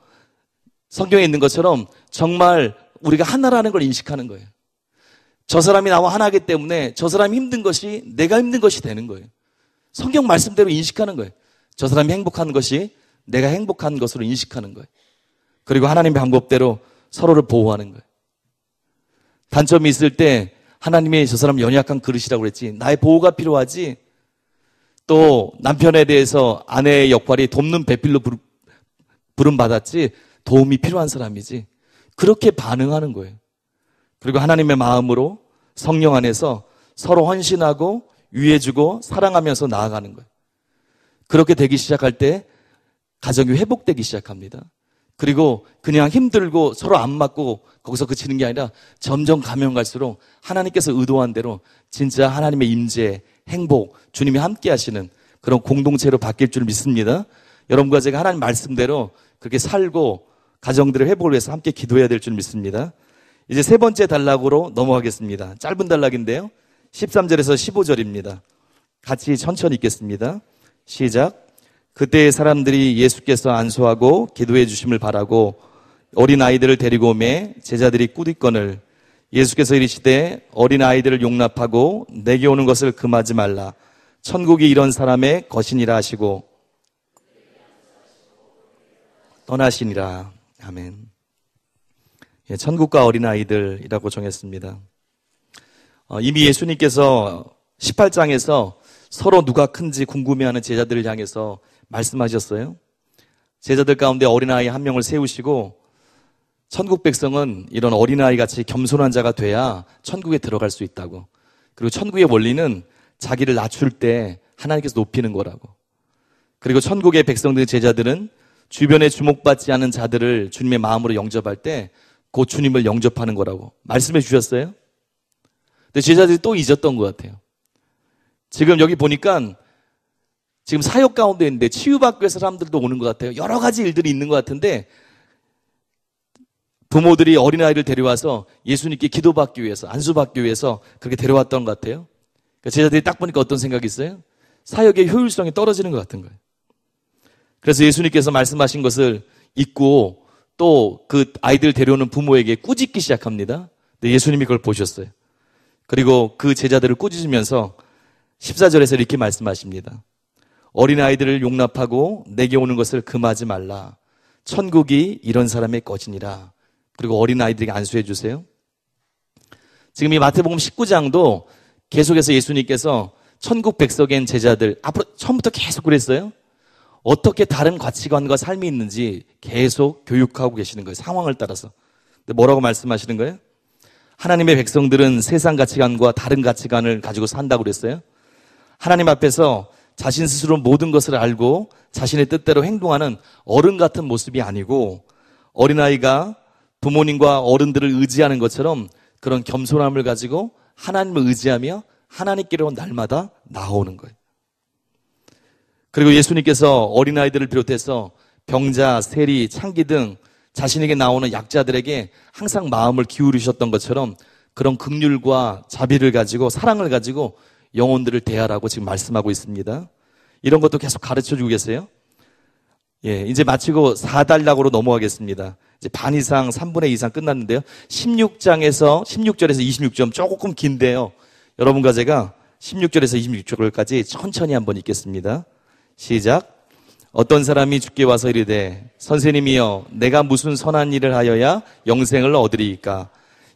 성경에 있는 것처럼 정말 우리가 하나라는 걸 인식하는 거예요. 저 사람이 나와 하나이기 때문에 저 사람이 힘든 것이 내가 힘든 것이 되는 거예요. 성경 말씀대로 인식하는 거예요. 저 사람이 행복한 것이 내가 행복한 것으로 인식하는 거예요. 그리고 하나님의 방법대로 서로를 보호하는 거예요. 단점이 있을 때 하나님이 저 사람 연약한 그릇이라고 그랬지, 나의 보호가 필요하지, 또 남편에 대해서 아내의 역할이 돕는 배필로 부름받았지 도움이 필요한 사람이지, 그렇게 반응하는 거예요. 그리고 하나님의 마음으로 성령 안에서 서로 헌신하고 위해주고 사랑하면서 나아가는 거예요. 그렇게 되기 시작할 때 가정이 회복되기 시작합니다. 그리고 그냥 힘들고 서로 안 맞고 거기서 그치는 게 아니라 점점 가면 갈수록 하나님께서 의도한 대로 진짜 하나님의 임재, 행복, 주님이 함께 하시는 그런 공동체로 바뀔 줄 믿습니다. 여러분과 제가 하나님 말씀대로 그렇게 살고 가정들의 회복을 위해서 함께 기도해야 될 줄 믿습니다. 이제 세 번째 단락으로 넘어가겠습니다. 짧은 단락인데요. 13절에서 15절입니다. 같이 천천히 읽겠습니다. 시작. 그때의 사람들이 예수께서 안수하고 기도해 주심을 바라고 어린아이들을 데리고 오매 제자들이 꾸짖거늘 예수께서 이르시되 어린아이들을 용납하고 내게 오는 것을 금하지 말라. 천국이 이런 사람의 것이니라 하시고 떠나시니라. 아멘. 예, 천국과 어린아이들이라고 정했습니다. 이미 예수님께서 18장에서 서로 누가 큰지 궁금해하는 제자들을 향해서 말씀하셨어요. 제자들 가운데 어린아이 한 명을 세우시고 천국 백성은 이런 어린아이 같이 겸손한 자가 돼야 천국에 들어갈 수 있다고. 그리고 천국의 원리는 자기를 낮출 때 하나님께서 높이는 거라고. 그리고 천국의 백성들 제자들은 주변에 주목받지 않은 자들을 주님의 마음으로 영접할 때 곧 주님을 영접하는 거라고 말씀해 주셨어요. 근데 제자들이 또 잊었던 것 같아요. 지금 여기 보니까 지금 사역 가운데 있는데 치유받기 위해서 사람들도 오는 것 같아요. 여러 가지 일들이 있는 것 같은데 부모들이 어린아이를 데려와서 예수님께 기도받기 위해서, 안수받기 위해서 그렇게 데려왔던 것 같아요. 그러니까 제자들이 딱 보니까 어떤 생각이 있어요? 사역의 효율성이 떨어지는 것 같은 거예요. 그래서 예수님께서 말씀하신 것을 잊고 또 그 아이들 데려오는 부모에게 꾸짖기 시작합니다. 근데 예수님이 그걸 보셨어요. 그리고 그 제자들을 꾸짖으면서 14절에서 이렇게 말씀하십니다. 어린아이들을 용납하고 내게 오는 것을 금하지 말라. 천국이 이런 사람의 것이니라. 그리고 어린아이들에게 안수해 주세요. 지금 이 마태복음 19장도 계속해서 예수님께서 천국 백성인 제자들, 앞으로 처음부터 계속 그랬어요. 어떻게 다른 가치관과 삶이 있는지 계속 교육하고 계시는 거예요. 상황을 따라서. 근데 뭐라고 말씀하시는 거예요? 하나님의 백성들은 세상 가치관과 다른 가치관을 가지고 산다고 그랬어요. 하나님 앞에서 자신 스스로 모든 것을 알고 자신의 뜻대로 행동하는 어른 같은 모습이 아니고 어린아이가 부모님과 어른들을 의지하는 것처럼 그런 겸손함을 가지고 하나님을 의지하며 하나님께로 날마다 나아오는 거예요. 그리고 예수님께서 어린아이들을 비롯해서 병자, 세리, 창기 등 자신에게 나오는 약자들에게 항상 마음을 기울이셨던 것처럼 그런 긍휼과 자비를 가지고 사랑을 가지고 영혼들을 대하라고 지금 말씀하고 있습니다. 이런 것도 계속 가르쳐주고 계세요. 예, 이제 마치고 4단락으로 넘어가겠습니다. 이제 반 이상, 3분의 2 이상 끝났는데요. 16절에서 26점 조금 긴데요. 여러분과 제가 16절에서 26절까지 천천히 한번 읽겠습니다. 시작. 어떤 사람이 주께 와서 이르되 선생님이여 내가 무슨 선한 일을 하여야 영생을 얻으리이까?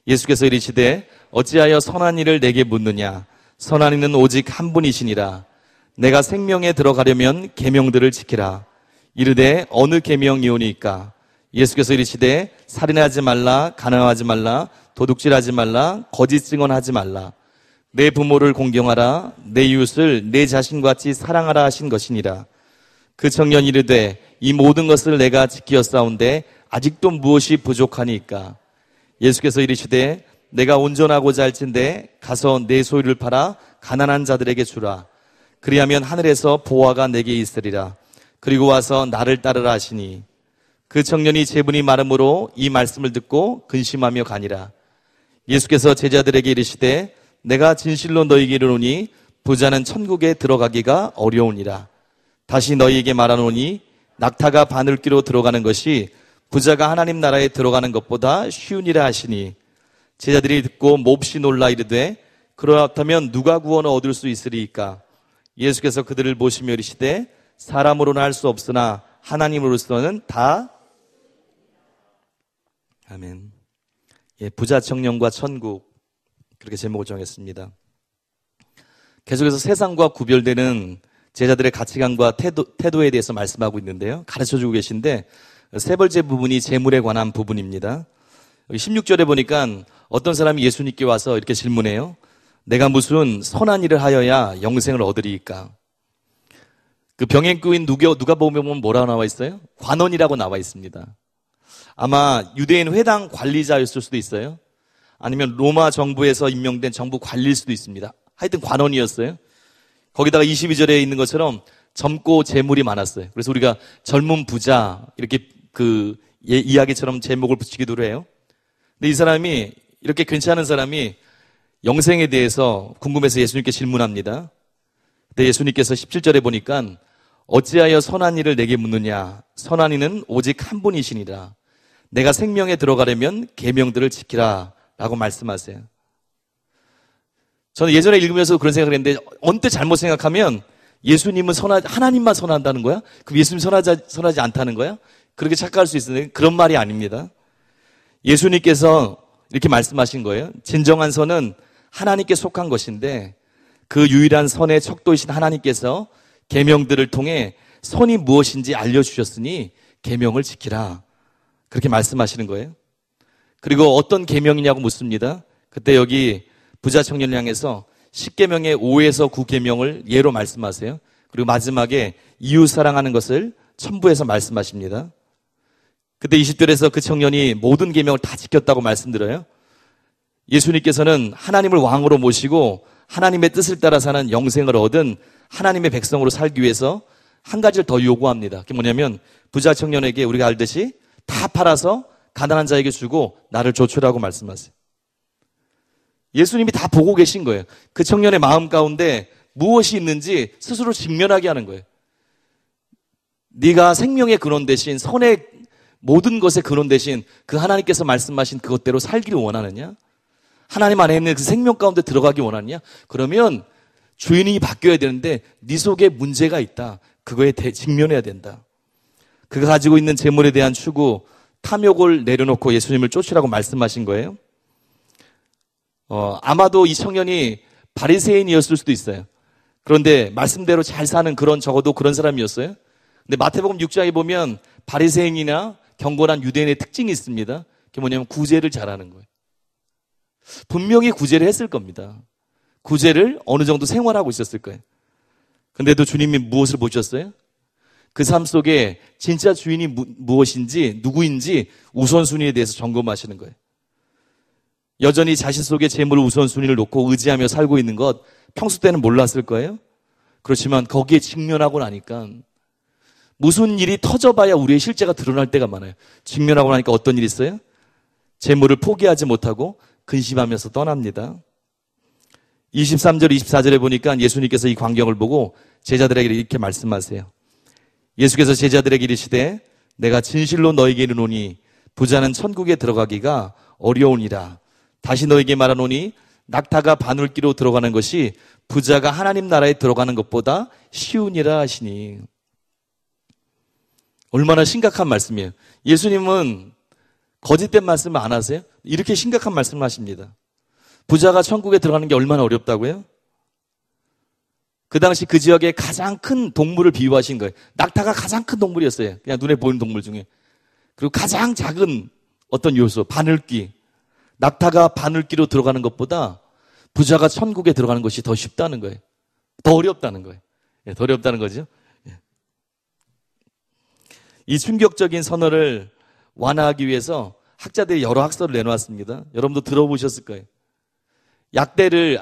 예수께서 이르시되 어찌하여 선한 일을 내게 묻느냐? 선한 이는 오직 한 분이시니라. 내가 생명에 들어가려면 계명들을 지키라. 이르되 어느 계명이오니까? 예수께서 이르시되 살인하지 말라, 가늠하지 말라, 도둑질하지 말라, 거짓 증언하지 말라. 내 부모를 공경하라, 내 이웃을 내 자신같이 사랑하라 하신 것이니라. 그 청년이 이르되 이 모든 것을 내가 지키었사온데 아직도 무엇이 부족하니까? 예수께서 이르시되 내가 온전하고자 할진대 가서 내 소유를 팔아 가난한 자들에게 주라. 그리하면 하늘에서 보화가 내게 있으리라. 그리고 와서 나를 따르라 하시니 그 청년이 재분이 많음으로 이 말씀을 듣고 근심하며 가니라. 예수께서 제자들에게 이르시되 내가 진실로 너희에게 이르노니 부자는 천국에 들어가기가 어려우니라. 다시 너희에게 말하노니 낙타가 바늘귀로 들어가는 것이 부자가 하나님 나라에 들어가는 것보다 쉬우니라 하시니 제자들이 듣고 몹시 놀라 이르되 그렇다면 누가 구원을 얻을 수 있으리이까? 예수께서 그들을 보시며 이르시되 사람으로는 할 수 없으나 하나님으로서는 다. 아멘. 예, 부자 청년과 천국, 그렇게 제목을 정했습니다. 계속해서 세상과 구별되는 제자들의 가치관과 태도에 대해서 말씀하고 있는데요. 가르쳐주고 계신데 세 번째 부분이 재물에 관한 부분입니다. 16절에 보니까 어떤 사람이 예수님께 와서 이렇게 질문해요. 내가 무슨 선한 일을 하여야 영생을 얻으리이까? 그 병행구인 누가 보면 뭐라고 나와 있어요? 관원이라고 나와 있습니다. 아마 유대인 회당 관리자였을 수도 있어요. 아니면 로마 정부에서 임명된 정부 관리일 수도 있습니다. 하여튼 관원이었어요. 거기다가 22절에 있는 것처럼 젊고 재물이 많았어요. 그래서 우리가 젊은 부자 이렇게 그 이야기처럼 제목을 붙이기도 해요. 근데 이 사람이 이렇게 괜찮은 사람이 영생에 대해서 궁금해서 예수님께 질문합니다. 근데 예수님께서 17절에 보니까 어찌하여 선한 일을 내게 묻느냐? 선한 이는 오직 한 분이시니라. 내가 생명에 들어가려면 계명들을 지키라 라고 말씀하세요. 저는 예전에 읽으면서 그런 생각을 했는데 언뜻 잘못 생각하면 예수님은 하나님만 선한다는 거야? 그럼 예수님 선하지 않다는 거야? 그렇게 착각할 수 있는데 그런 말이 아닙니다. 예수님께서 이렇게 말씀하신 거예요. 진정한 선은 하나님께 속한 것인데 그 유일한 선의 척도이신 하나님께서 계명들을 통해 선이 무엇인지 알려주셨으니 계명을 지키라. 그렇게 말씀하시는 거예요. 그리고 어떤 계명이냐고 묻습니다. 그때 여기 부자 청년을 향해서 10계명의 5에서 9계명을 예로 말씀하세요. 그리고 마지막에 이웃 사랑하는 것을 첨부해서 말씀하십니다. 그때 20절에서 그 청년이 모든 계명을 다 지켰다고 말씀드려요. 예수님께서는 하나님을 왕으로 모시고 하나님의 뜻을 따라 사는 영생을 얻은 하나님의 백성으로 살기 위해서 한 가지를 더 요구합니다. 그게 뭐냐면 부자 청년에게 우리가 알듯이 다 팔아서 가난한 자에게 주고 나를 조추라고 말씀하세요. 예수님이 다 보고 계신 거예요. 그 청년의 마음 가운데 무엇이 있는지 스스로 직면하게 하는 거예요. 네가 생명의 근원 대신 선의 모든 것의 근원 대신 그 하나님께서 말씀하신 그것대로 살기를 원하느냐? 하나님 안에 있는 그 생명 가운데 들어가기 원하느냐? 그러면 주인이 바뀌어야 되는데 네 속에 문제가 있다. 그거에 직면해야 된다. 그가 가지고 있는 재물에 대한 추구, 탐욕을 내려놓고 예수님을 쫓으라고 말씀하신 거예요. 아마도 이 청년이 바리새인이었을 수도 있어요. 그런데 말씀대로 잘 사는 적어도 그런 사람이었어요. 근데 마태복음 6장에 보면 바리새인이나 경건한 유대인의 특징이 있습니다. 그게 뭐냐면 구제를 잘하는 거예요. 분명히 구제를 했을 겁니다. 구제를 어느 정도 생활하고 있었을 거예요. 근데도 주님이 무엇을 보셨어요? 그 삶 속에 진짜 주인이 무엇인지, 누구인지 우선순위에 대해서 점검하시는 거예요. 여전히 자신 속에 재물 우선순위를 놓고 의지하며 살고 있는 것 평소 때는 몰랐을 거예요. 그렇지만 거기에 직면하고 나니까 무슨 일이 터져봐야 우리의 실제가 드러날 때가 많아요. 직면하고 나니까 어떤 일이 있어요? 재물을 포기하지 못하고 근심하면서 떠납니다. 23절, 24절에 보니까 예수님께서 이 광경을 보고 제자들에게 이렇게 말씀하세요. 예수께서 제자들에게 이르시되 내가 진실로 너에게 이르노니 부자는 천국에 들어가기가 어려우니라. 다시 너에게 말하노니 낙타가 바늘기로 들어가는 것이 부자가 하나님 나라에 들어가는 것보다 쉬우니라 하시니. 얼마나 심각한 말씀이에요. 예수님은 거짓된 말씀을 안 하세요? 이렇게 심각한 말씀을 하십니다. 부자가 천국에 들어가는 게 얼마나 어렵다고요? 그 당시 그 지역에 가장 큰 동물을 비유하신 거예요. 낙타가 가장 큰 동물이었어요. 그냥 눈에 보이는 동물 중에. 그리고 가장 작은 어떤 요소, 바늘귀. 낙타가 바늘귀로 들어가는 것보다 부자가 천국에 들어가는 것이 더 쉽다는 거예요. 더 어렵다는 거예요. 예, 더 어렵다는 거죠. 예. 이 충격적인 선언을 완화하기 위해서 학자들이 여러 학설을 내놓았습니다. 여러분도 들어보셨을 거예요. 약대를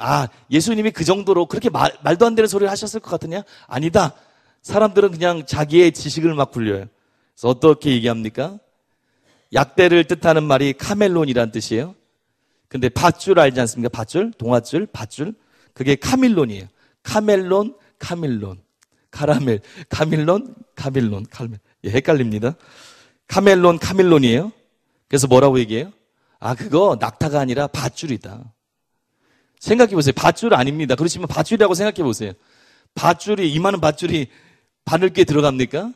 예수님이 그 정도로 그렇게 말도 안 되는 소리를 하셨을 것 같으냐? 아니다. 사람들은 그냥 자기의 지식을 막 굴려요. 그래서 어떻게 얘기합니까? 약대를 뜻하는 말이 카멜론이란 뜻이에요. 근데 밧줄 알지 않습니까? 밧줄, 동아줄, 밧줄. 그게 카밀론이에요. 카멜론, 카밀론. 카라멜, 카밀론, 카밀론, 카멜. 예, 헷갈립니다. 카멜론, 카밀론이에요. 그래서 뭐라고 얘기해요? 그거 낙타가 아니라 밧줄이다. 생각해 보세요. 밧줄 아닙니다. 그렇지만 밧줄이라고 생각해 보세요. 밧줄이, 이만한 밧줄이 바늘귀에 들어갑니까?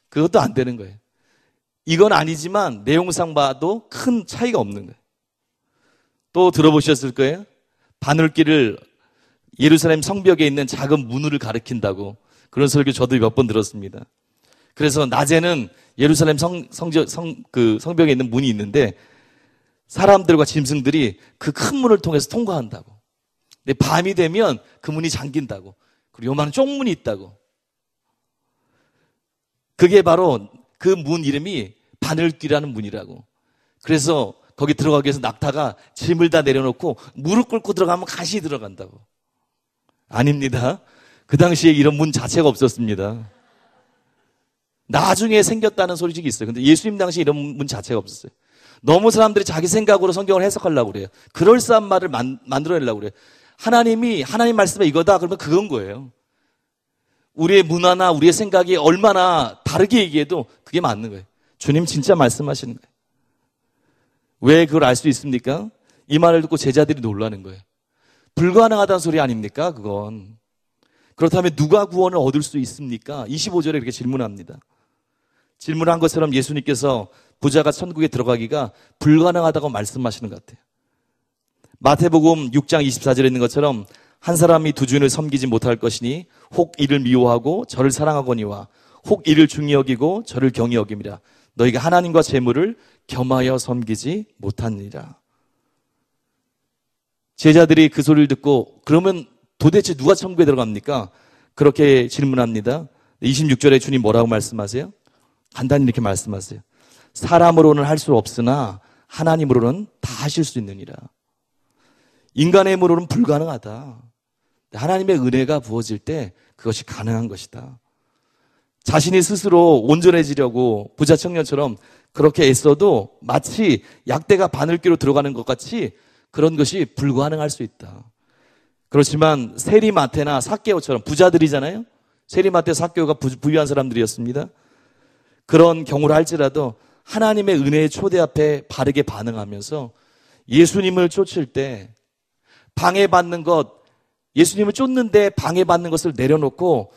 그것도 안 되는 거예요. 이건 아니지만 내용상 봐도 큰 차이가 없는 거예요. 또 들어보셨을 거예요. 바늘귀를 예루살렘 성벽에 있는 작은 문을 가리킨다고. 그런 설교 저도 몇 번 들었습니다. 그래서 낮에는 예루살렘 성벽에 있는 문이 있는데 사람들과 짐승들이 그 큰 문을 통해서 통과한다고. 근데 밤이 되면 그 문이 잠긴다고. 그리고 요만한 쪽문이 있다고. 그게 바로 그 문 이름이 바늘귀라는 문이라고. 그래서 거기 들어가기 위해서 낙타가 짐을 다 내려놓고 무릎 꿇고 들어가면 간신히 들어간다고. 아닙니다. 그 당시에 이런 문 자체가 없었습니다. 나중에 생겼다는 소리가 있어요. 근데 예수님 당시에 이런 문 자체가 없었어요. 너무 사람들이 자기 생각으로 성경을 해석하려고 그래요. 그럴싸한 말을 만들어내려고 그래요. 하나님 말씀에 이거다 그러면 그건 거예요. 우리의 문화나 우리의 생각이 얼마나 다르게 얘기해도 그게 맞는 거예요. 주님 진짜 말씀하시는 거예요. 왜 그걸 알 수 있습니까? 이 말을 듣고 제자들이 놀라는 거예요. 불가능하다는 소리 아닙니까? 그건. 그렇다면 누가 구원을 얻을 수 있습니까? 25절에 이렇게 질문합니다. 질문한 것처럼 예수님께서 부자가 천국에 들어가기가 불가능하다고 말씀하시는 것 같아요. 마태복음 6장 24절에 있는 것처럼 한 사람이 두 주인을 섬기지 못할 것이니 혹 이를 미워하고 저를 사랑하거니와 혹 이를 중히 여기고 저를 경히 여김이라. 너희가 하나님과 재물을 겸하여 섬기지 못하느니라. 제자들이 그 소리를 듣고 그러면 도대체 누가 천국에 들어갑니까? 그렇게 질문합니다. 26절에 주님 뭐라고 말씀하세요? 간단히 이렇게 말씀하세요. 사람으로는 할 수 없으나 하나님으로는 다 하실 수 있느니라. 인간의 힘으로는 불가능하다. 하나님의 은혜가 부어질 때 그것이 가능한 것이다. 자신이 스스로 온전해지려고 부자 청년처럼 그렇게 애써도 마치 약대가 바늘귀로 들어가는 것 같이 그런 것이 불가능할 수 있다. 그렇지만 세리마태나 삭개오처럼 부자들이잖아요. 세리마태, 삭개오가 부유한 사람들이었습니다. 그런 경우를 할지라도 하나님의 은혜의 초대 앞에 바르게 반응하면서 예수님을 쫓을 때 방해받는 것, 예수님을 쫓는데 방해받는 것을 내려놓고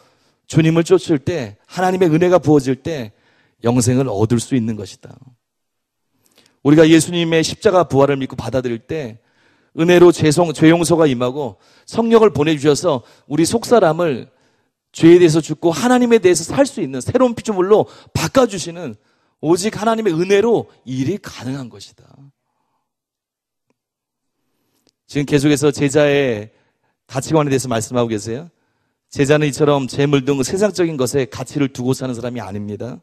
주님을 쫓을 때 하나님의 은혜가 부어질 때 영생을 얻을 수 있는 것이다. 우리가 예수님의 십자가 부활을 믿고 받아들일 때 은혜로 죄 용서가 임하고 성령을 보내주셔서 우리 속사람을 죄에 대해서 죽고 하나님에 대해서 살 수 있는 새로운 피조물로 바꿔주시는 오직 하나님의 은혜로 이 일이 가능한 것이다. 지금 계속해서 제자의 가치관에 대해서 말씀하고 계세요. 제자는 이처럼 재물 등 세상적인 것에 가치를 두고 사는 사람이 아닙니다.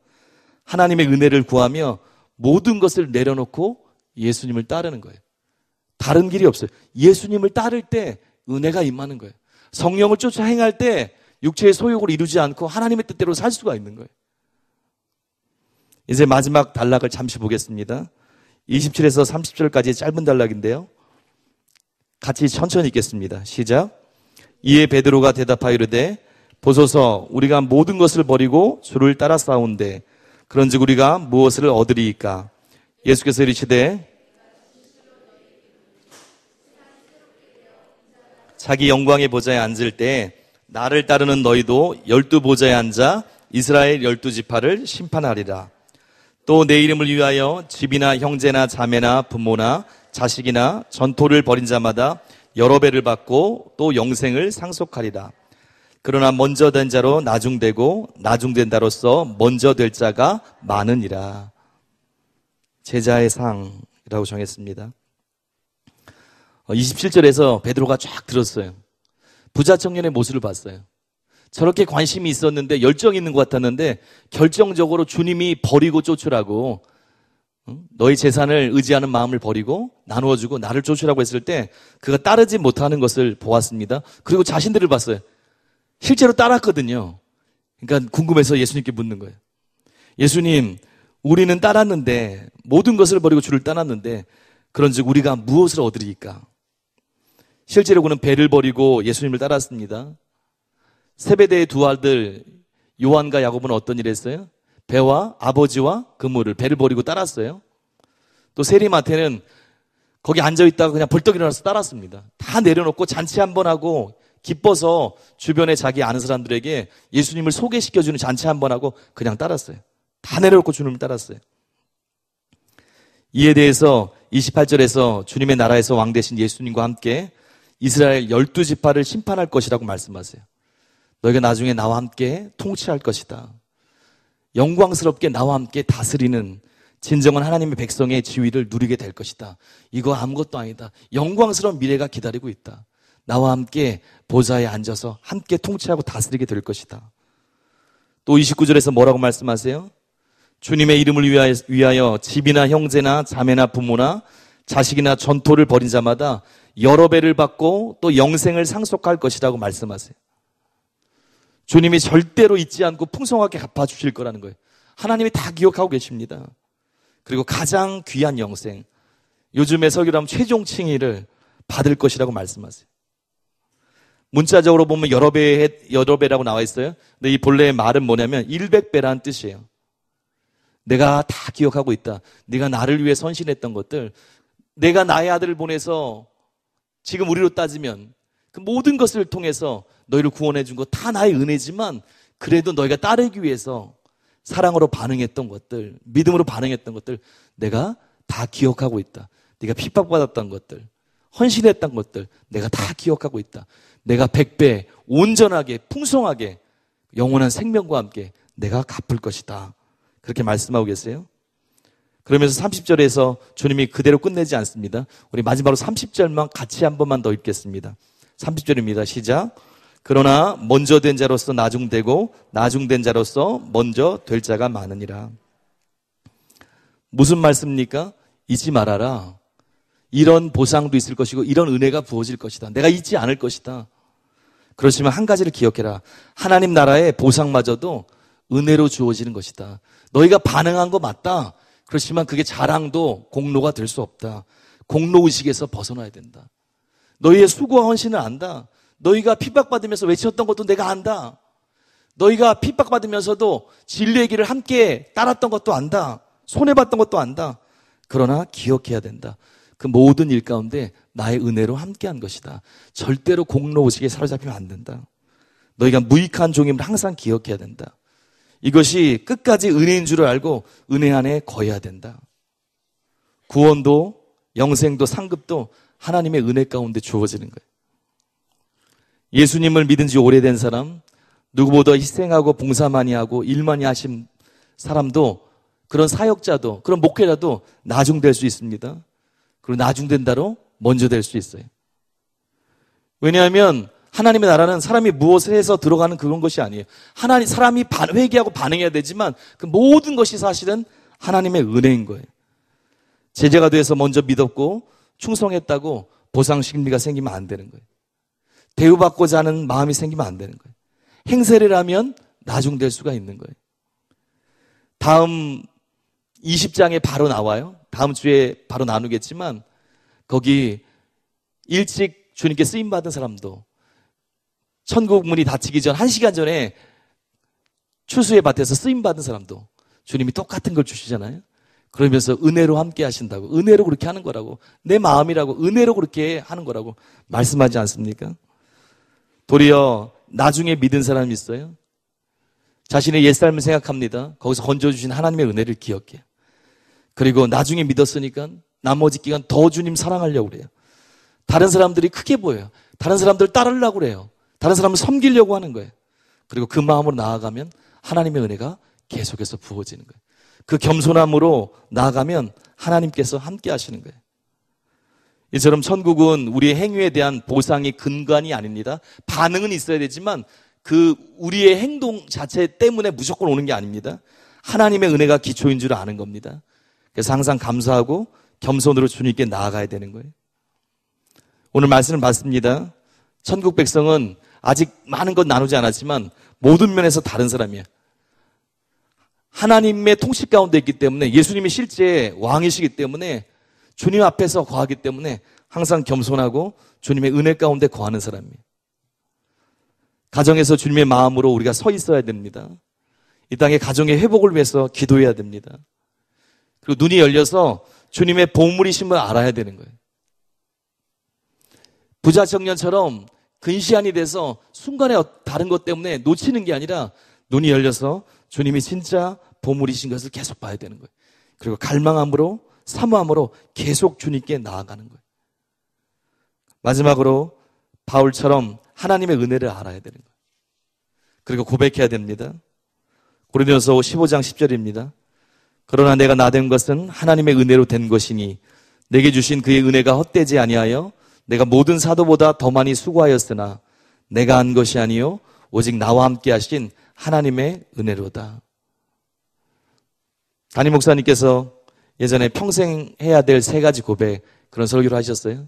하나님의 은혜를 구하며 모든 것을 내려놓고 예수님을 따르는 거예요. 다른 길이 없어요. 예수님을 따를 때 은혜가 임하는 거예요. 성령을 쫓아 행할 때 육체의 소욕을 이루지 않고 하나님의 뜻대로 살 수가 있는 거예요. 이제 마지막 단락을 잠시 보겠습니다. 27에서 30절까지 짧은 단락인데요. 같이 천천히 읽겠습니다. 시작. 이에 베드로가 대답하여 이르되 보소서 우리가 모든 것을 버리고 주를 따라 싸운데 그런즉 우리가 무엇을 얻으리이까? 예수께서 이르시되 자기 영광의 보좌에 앉을 때 나를 따르는 너희도 12보좌에 앉아 이스라엘 12지파를 심판하리라. 또 내 이름을 위하여 집이나 형제나 자매나 부모나 자식이나 전토를 벌인 자마다 여러 배를 받고 또 영생을 상속하리라. 그러나 먼저 된 자로 나중되고 나중된 자로서 먼저 될 자가 많으니라. 제자의 상이라고 정했습니다. 27절에서 베드로가 쫙 들었어요. 부자 청년의 모습을 봤어요. 저렇게 관심이 있었는데 열정이 있는 것 같았는데 결정적으로 주님이 버리고 쫓으라고, 너희 재산을 의지하는 마음을 버리고 나누어주고 나를 쫓으라고 했을 때 그가 따르지 못하는 것을 보았습니다. 그리고 자신들을 봤어요. 실제로 따랐거든요. 그러니까 궁금해서 예수님께 묻는 거예요. 예수님, 우리는 따랐는데, 모든 것을 버리고 주를 따랐는데 그런즉 우리가 무엇을 얻으리이까? 실제로 그는 배를 버리고 예수님을 따랐습니다. 세베대의 두 아들 요한과 야고보는 어떤 일을 했어요? 배와 아버지와 그물을, 배를 버리고 따랐어요. 또 세리마태는 거기 앉아있다가 그냥 벌떡 일어나서 따랐습니다. 다 내려놓고 잔치 한번 하고 기뻐서 주변에 자기 아는 사람들에게 예수님을 소개시켜주는 잔치 한번 하고 그냥 따랐어요. 다 내려놓고 주님을 따랐어요. 이에 대해서 28절에서 주님의 나라에서 왕 되신 예수님과 함께 이스라엘 12지파를 심판할 것이라고 말씀하세요. 너희가 나중에 나와 함께 통치할 것이다. 영광스럽게 나와 함께 다스리는 진정한 하나님의 백성의 지위를 누리게 될 것이다. 이거 아무것도 아니다. 영광스러운 미래가 기다리고 있다. 나와 함께 보좌에 앉아서 함께 통치하고 다스리게 될 것이다. 또 29절에서 뭐라고 말씀하세요? 주님의 이름을 위하여 집이나 형제나 자매나 부모나 자식이나 전토를 벌인 자마다 여러 배를 받고 또 영생을 상속할 것이라고 말씀하세요. 주님이 절대로 잊지 않고 풍성하게 갚아주실 거라는 거예요. 하나님이 다 기억하고 계십니다. 그리고 가장 귀한 영생, 요즘의 설교라면 최종 칭의를 받을 것이라고 말씀하세요. 문자적으로 보면 여러 배라고 나와 있어요. 근데 이 본래의 말은 뭐냐면 100배라는 뜻이에요. 내가 다 기억하고 있다. 네가 나를 위해 헌신했던 것들, 내가 나의 아들을 보내서 지금 우리로 따지면 그 모든 것을 통해서 너희를 구원해 준 거 다 나의 은혜지만 그래도 너희가 따르기 위해서 사랑으로 반응했던 것들, 믿음으로 반응했던 것들 내가 다 기억하고 있다. 네가 핍박받았던 것들, 헌신했던 것들 내가 다 기억하고 있다. 내가 100배 온전하게 풍성하게 영원한 생명과 함께 내가 갚을 것이다. 그렇게 말씀하고 계세요. 그러면서 30절에서 주님이 그대로 끝내지 않습니다. 우리 마지막으로 30절만 같이 한 번만 더 읽겠습니다. 30절입니다. 시작. 그러나 먼저 된 자로서 나중되고 나중된 자로서 먼저 될 자가 많으니라. 무슨 말씀입니까? 잊지 말아라. 이런 보상도 있을 것이고 이런 은혜가 부어질 것이다. 내가 잊지 않을 것이다. 그렇지만 한 가지를 기억해라. 하나님 나라의 보상마저도 은혜로 주어지는 것이다. 너희가 반응한 거 맞다. 그렇지만 그게 자랑도 공로가 될 수 없다. 공로의식에서 벗어나야 된다. 너희의 수고와 헌신을 안다. 너희가 핍박받으면서 외쳤던 것도 내가 안다. 너희가 핍박받으면서도 진리의 길을 함께 따랐던 것도 안다. 손해봤던 것도 안다. 그러나 기억해야 된다. 그 모든 일 가운데 나의 은혜로 함께한 것이다. 절대로 공로의식에 사로잡히면 안 된다. 너희가 무익한 종임을 항상 기억해야 된다. 이것이 끝까지 은혜인 줄을 알고 은혜 안에 거해야 된다. 구원도 영생도 상급도 하나님의 은혜 가운데 주어지는 거예요. 예수님을 믿은 지 오래된 사람, 누구보다 희생하고 봉사 많이 하고 일 많이 하신 사람도, 그런 사역자도, 그런 목회자도 나중될 수 있습니다. 그리고 나중된다로 먼저 될 수 있어요. 왜냐하면 하나님의 나라는 사람이 무엇을 해서 들어가는 그런 것이 아니에요. 사람이 회개하고 반응해야 되지만 그 모든 것이 사실은 하나님의 은혜인 거예요. 제자가 돼서 먼저 믿었고 충성했다고 보상 심리가 생기면 안 되는 거예요. 대우받고자 하는 마음이 생기면 안 되는 거예요. 행세를 하면 나중될 수가 있는 거예요. 다음 20장에 바로 나와요. 다음 주에 바로 나누겠지만 거기 일찍 주님께 쓰임받은 사람도 천국 문이 닫히기 전 1시간 전에 추수의 밭에서 쓰임받은 사람도 주님이 똑같은 걸 주시잖아요. 그러면서 은혜로 함께 하신다고, 은혜로 그렇게 하는 거라고, 내 마음이라고, 은혜로 그렇게 하는 거라고 말씀하지 않습니까? 도리어 나중에 믿은 사람이 있어요. 자신의 옛삶을 생각합니다. 거기서 건져주신 하나님의 은혜를 기억해요. 그리고 나중에 믿었으니까 나머지 기간 더 주님 사랑하려고 그래요. 다른 사람들이 크게 보여요. 다른 사람들 따르려고 그래요. 다른 사람을 섬기려고 하는 거예요. 그리고 그 마음으로 나아가면 하나님의 은혜가 계속해서 부어지는 거예요. 그 겸손함으로 나아가면 하나님께서 함께 하시는 거예요. 이처럼 천국은 우리의 행위에 대한 보상이 근간이 아닙니다. 반응은 있어야 되지만 그 우리의 행동 자체 때문에 무조건 오는 게 아닙니다. 하나님의 은혜가 기초인 줄 아는 겁니다. 그래서 항상 감사하고 겸손으로 주님께 나아가야 되는 거예요. 오늘 말씀을 받습니다. 천국 백성은 아직 많은 것 나누지 않았지만 모든 면에서 다른 사람이에요. 하나님의 통치 가운데 있기 때문에 예수님이 실제 왕이시기 때문에 주님 앞에서 거하기 때문에 항상 겸손하고 주님의 은혜 가운데 거하는 사람이에요. 가정에서 주님의 마음으로 우리가 서 있어야 됩니다. 이 땅의 가정의 회복을 위해서 기도해야 됩니다. 그리고 눈이 열려서 주님의 보물이심을 알아야 되는 거예요. 부자 청년처럼 근시안이 돼서 순간에 다른 것 때문에 놓치는 게 아니라 눈이 열려서 주님이 진짜 보물이신 것을 계속 봐야 되는 거예요. 그리고 갈망함으로 사모함으로 계속 주님께 나아가는 거예요. 마지막으로 바울처럼 하나님의 은혜를 알아야 되는 거예요. 그리고 고백해야 됩니다. 고린도전서 15장 10절입니다. 그러나 내가 나된 것은 하나님의 은혜로 된 것이니 내게 주신 그의 은혜가 헛되지 아니하여 내가 모든 사도보다 더 많이 수고하였으나 내가 한 것이 아니요 오직 나와 함께 하신 하나님의 은혜로다. 담임 목사님께서 예전에 평생 해야 될 3가지 고백, 그런 설교를 하셨어요.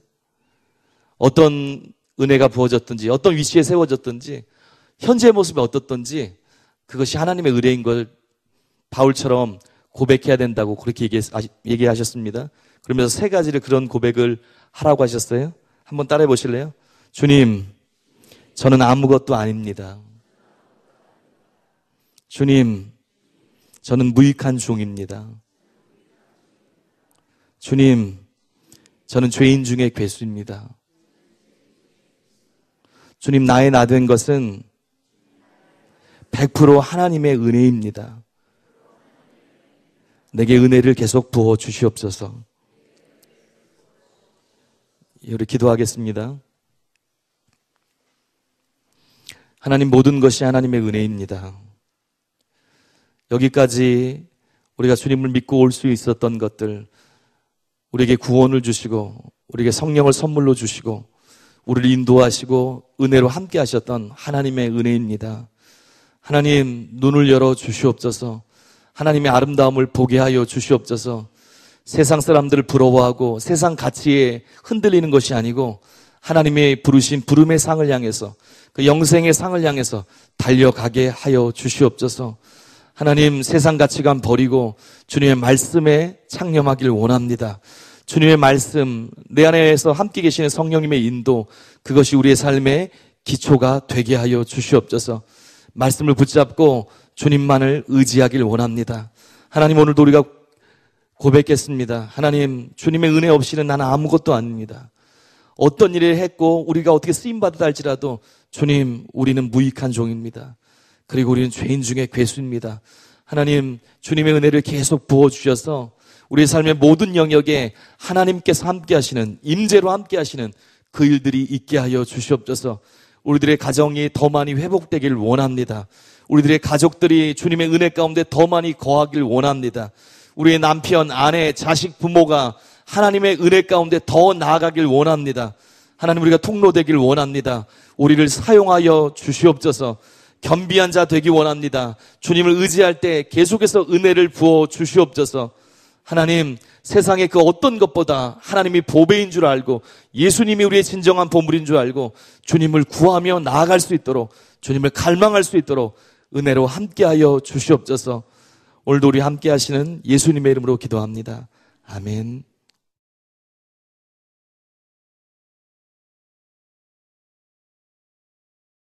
어떤 은혜가 부어졌든지 어떤 위치에 세워졌든지 현재의 모습이 어떻든지 그것이 하나님의 은혜인 걸 바울처럼 고백해야 된다고 그렇게 얘기하셨습니다. 그러면서 3가지를 그런 고백을 하라고 하셨어요. 한번 따라해 보실래요? 주님, 저는 아무것도 아닙니다. 주님, 저는 무익한 종입니다. 주님, 저는 죄인 중에 괴수입니다. 주님, 나의 나된 것은 100% 하나님의 은혜입니다. 내게 은혜를 계속 부어 주시옵소서. 우리 기도하겠습니다. 하나님, 모든 것이 하나님의 은혜입니다. 여기까지 우리가 주님을 믿고 올 수 있었던 것들, 우리에게 구원을 주시고 우리에게 성령을 선물로 주시고 우리를 인도하시고 은혜로 함께 하셨던 하나님의 은혜입니다. 하나님, 눈을 열어 주시옵소서. 하나님의 아름다움을 보게 하여 주시옵소서. 세상 사람들을 부러워하고 세상 가치에 흔들리는 것이 아니고 하나님의 부르신 부름의 상을 향해서, 그 영생의 상을 향해서 달려가게 하여 주시옵소서. 하나님, 세상 가치관 버리고 주님의 말씀에 창념하기를 원합니다. 주님의 말씀, 내 안에서 함께 계시는 성령님의 인도, 그것이 우리의 삶의 기초가 되게 하여 주시옵소서. 말씀을 붙잡고 주님만을 의지하길 원합니다. 하나님, 오늘도 우리가 고백했습니다. 하나님, 주님의 은혜 없이는 나는 아무것도 아닙니다. 어떤 일을 했고 우리가 어떻게 쓰임받았다 할지라도 주님, 우리는 무익한 종입니다. 그리고 우리는 죄인 중에 괴수입니다. 하나님, 주님의 은혜를 계속 부어주셔서 우리의 삶의 모든 영역에 하나님께서 함께 하시는, 임재로 함께 하시는 그 일들이 있게 하여 주시옵소서. 우리들의 가정이 더 많이 회복되길 원합니다. 우리들의 가족들이 주님의 은혜 가운데 더 많이 거하길 원합니다. 우리의 남편, 아내, 자식, 부모가 하나님의 은혜 가운데 더 나아가길 원합니다. 하나님, 우리가 통로되길 원합니다. 우리를 사용하여 주시옵소서. 겸비한 자 되기 원합니다. 주님을 의지할 때 계속해서 은혜를 부어 주시옵소서. 하나님, 세상의 그 어떤 것보다 하나님이 보배인 줄 알고 예수님이 우리의 진정한 보물인 줄 알고 주님을 구하며 나아갈 수 있도록, 주님을 갈망할 수 있도록 은혜로 함께하여 주시옵소서. 오늘도 우리 함께 하시는 예수님의 이름으로 기도합니다. 아멘.